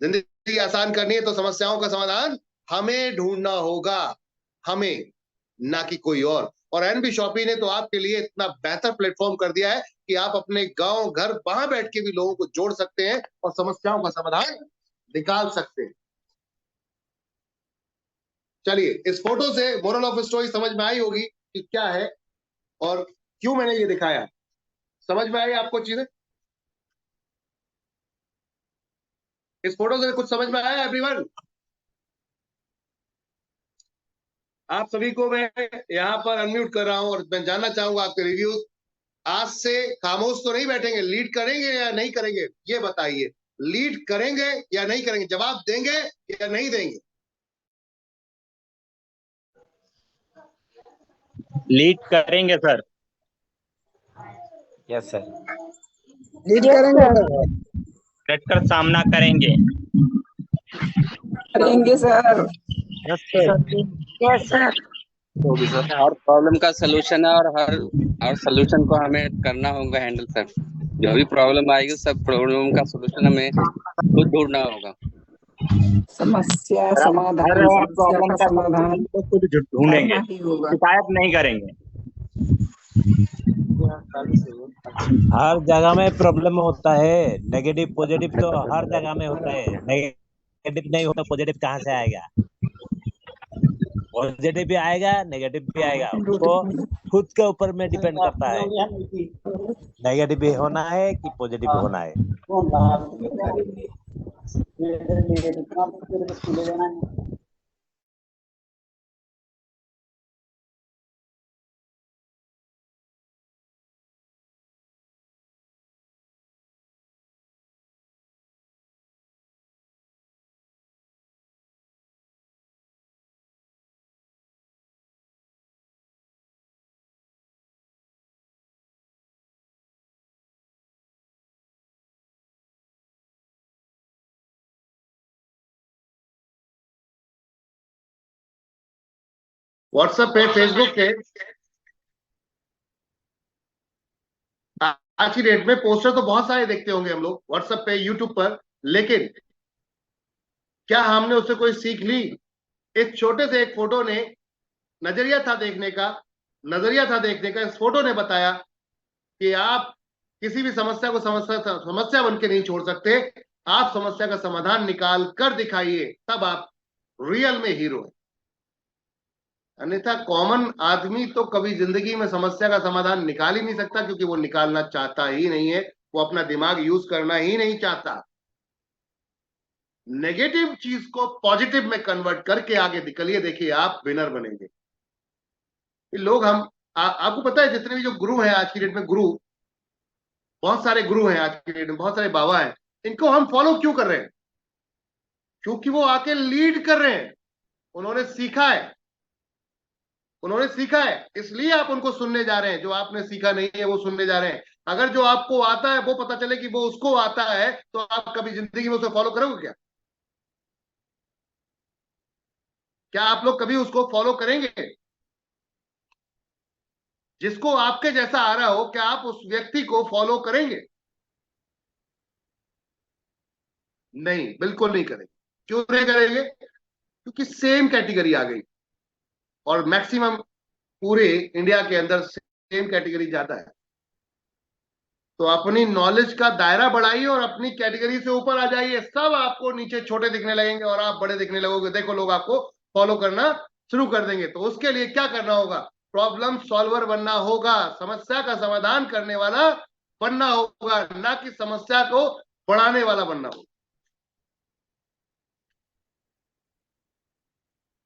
S9: जिंदगी आसान करनी है तो समस्याओं का समाधान हमें ढूंढना होगा, हमें, ना कि कोई और एनबी शॉपी ने तो आपके लिए इतना बेहतर प्लेटफॉर्म कर दिया है कि आप अपने गांव घर वहां बैठ के भी लोगों को जोड़ सकते हैं और समस्याओं का समाधान निकाल सकते हैं। चलिए, इस फोटो से मोरल ऑफ स्टोरी समझ में आई होगी कि क्या है और क्यों मैंने ये दिखाया। समझ में आई आपको चीजें? इस फोटो से कुछ समझ में आया एवरीवन? आप सभी को मैं यहाँ पर अनम्यूट कर रहा हूं और मैं जानना चाहूंगा आपके रिव्यूज। आज से खामोश तो नहीं बैठेंगे, लीड करेंगे या नहीं करेंगे, ये बताइए। लीड करेंगे या नहीं करेंगे, जवाब देंगे या नहीं देंगे?
S10: लीड करेंगे सर।
S11: Yes sir.
S4: लीड करेंगे सर।
S10: डटकर सामना करेंगे।
S2: करेंगे sir.
S10: Yes sir.
S3: Yes sir.
S2: हर प्रॉब्लम का सलूशन है, और हर सलूशन को हमें करना होगा हैंडल सर। जो भी प्रॉब्लम आएगी सब प्रॉब्लम का सलूशन हमें खुद ढूंढना होगा। समस्या
S10: हर
S2: समाधान, समस्या
S10: प्रॉब्लम
S2: का
S10: का
S2: समाधान
S10: solution तो खुद ढूंढेंगे,
S2: करना ही होगा।
S10: शिकायत नहीं करेंगे।
S11: हर जगह में प्रॉब्लम होता है, नेगेटिव पॉजिटिव तो हर जगह में होता है। नेगेटिव नहीं होता पॉजिटिव कहाँ से आएगा? पॉजिटिव भी आएगा, नेगेटिव भी आएगा, उसको खुद के ऊपर में डिपेंड करता है, नेगेटिव भी होना है कि पॉजिटिव होना है।
S9: व्हाट्सएप पे, फेसबुक पे आज की डेट में पोस्टर तो बहुत सारे देखते होंगे हम लोग व्हाट्सएप पे, यूट्यूब पर, लेकिन क्या हमने उससे कोई सीख ली? एक छोटे से एक फोटो ने नजरिया था देखने का, इस फोटो ने बताया कि आप किसी भी समस्या को समस्या बन के नहीं छोड़ सकते, आप समस्या का समाधान निकाल कर दिखाइए, तब आप रियल में हीरो हैं। अन्यथा कॉमन आदमी तो कभी जिंदगी में समस्या का समाधान निकाल ही नहीं सकता, क्योंकि वो निकालना चाहता ही नहीं है, वो अपना दिमाग यूज करना ही नहीं चाहता। नेगेटिव चीज को पॉजिटिव में कन्वर्ट करके आगे निकलिए, देखिए आप विनर बनेंगे। लोग आपको पता है जितने भी जो गुरु हैं आज की डेट में, बहुत सारे गुरु हैं आज की डेट में, बहुत सारे बाबा हैं, इनको हम फॉलो क्यों कर रहे हैं? क्योंकि वो आके लीड कर रहे हैं, उन्होंने सीखा है, इसलिए आप उनको सुनने जा रहे हैं। जो आपने सीखा नहीं है वो सुनने जा रहे हैं। अगर जो आपको आता है वो पता चले कि वो उसको आता है, तो आप कभी जिंदगी में उसे फॉलो करोगे क्या? क्या आप लोग कभी उसको फॉलो करेंगे? जिसको आपके जैसा आ रहा हो, क्या आप उस व्यक्ति को फॉलो करेंगे? नहीं, बिल्कुल नहीं करेंगे। क्यों नहीं करेंगे? क्योंकि सेम कैटेगरी आ गई, और मैक्सिमम पूरे इंडिया के अंदर सेम कैटेगरी ज्यादा है। तो अपनी नॉलेज का दायरा बढ़ाइए और अपनी कैटेगरी से ऊपर आ जाइए। सब आपको नीचे छोटे दिखने लगेंगे और आप बड़े दिखने लगोगे। देखो, लोग आपको फॉलो करना शुरू कर देंगे। तो उसके लिए क्या करना होगा? प्रॉब्लम सॉल्वर बनना होगा, समस्या का समाधान करने वाला बनना होगा, ना कि समस्या को बढ़ाने वाला बनना होगा।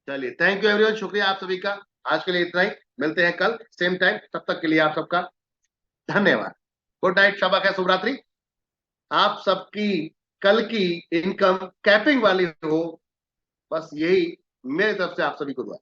S9: चलिए, थैंक यू एवरीवन, शुक्रिया आप सभी का। आज के लिए इतना ही, मिलते हैं कल सेम टाइम। तब तक के लिए आप सबका धन्यवाद। गुड नाइट, शबा खैर, शुभ रात्रि। आप सबकी कल की इनकम कैपिंग वाली हो, बस यही मेरी तरफ से आप सभी को दुआ।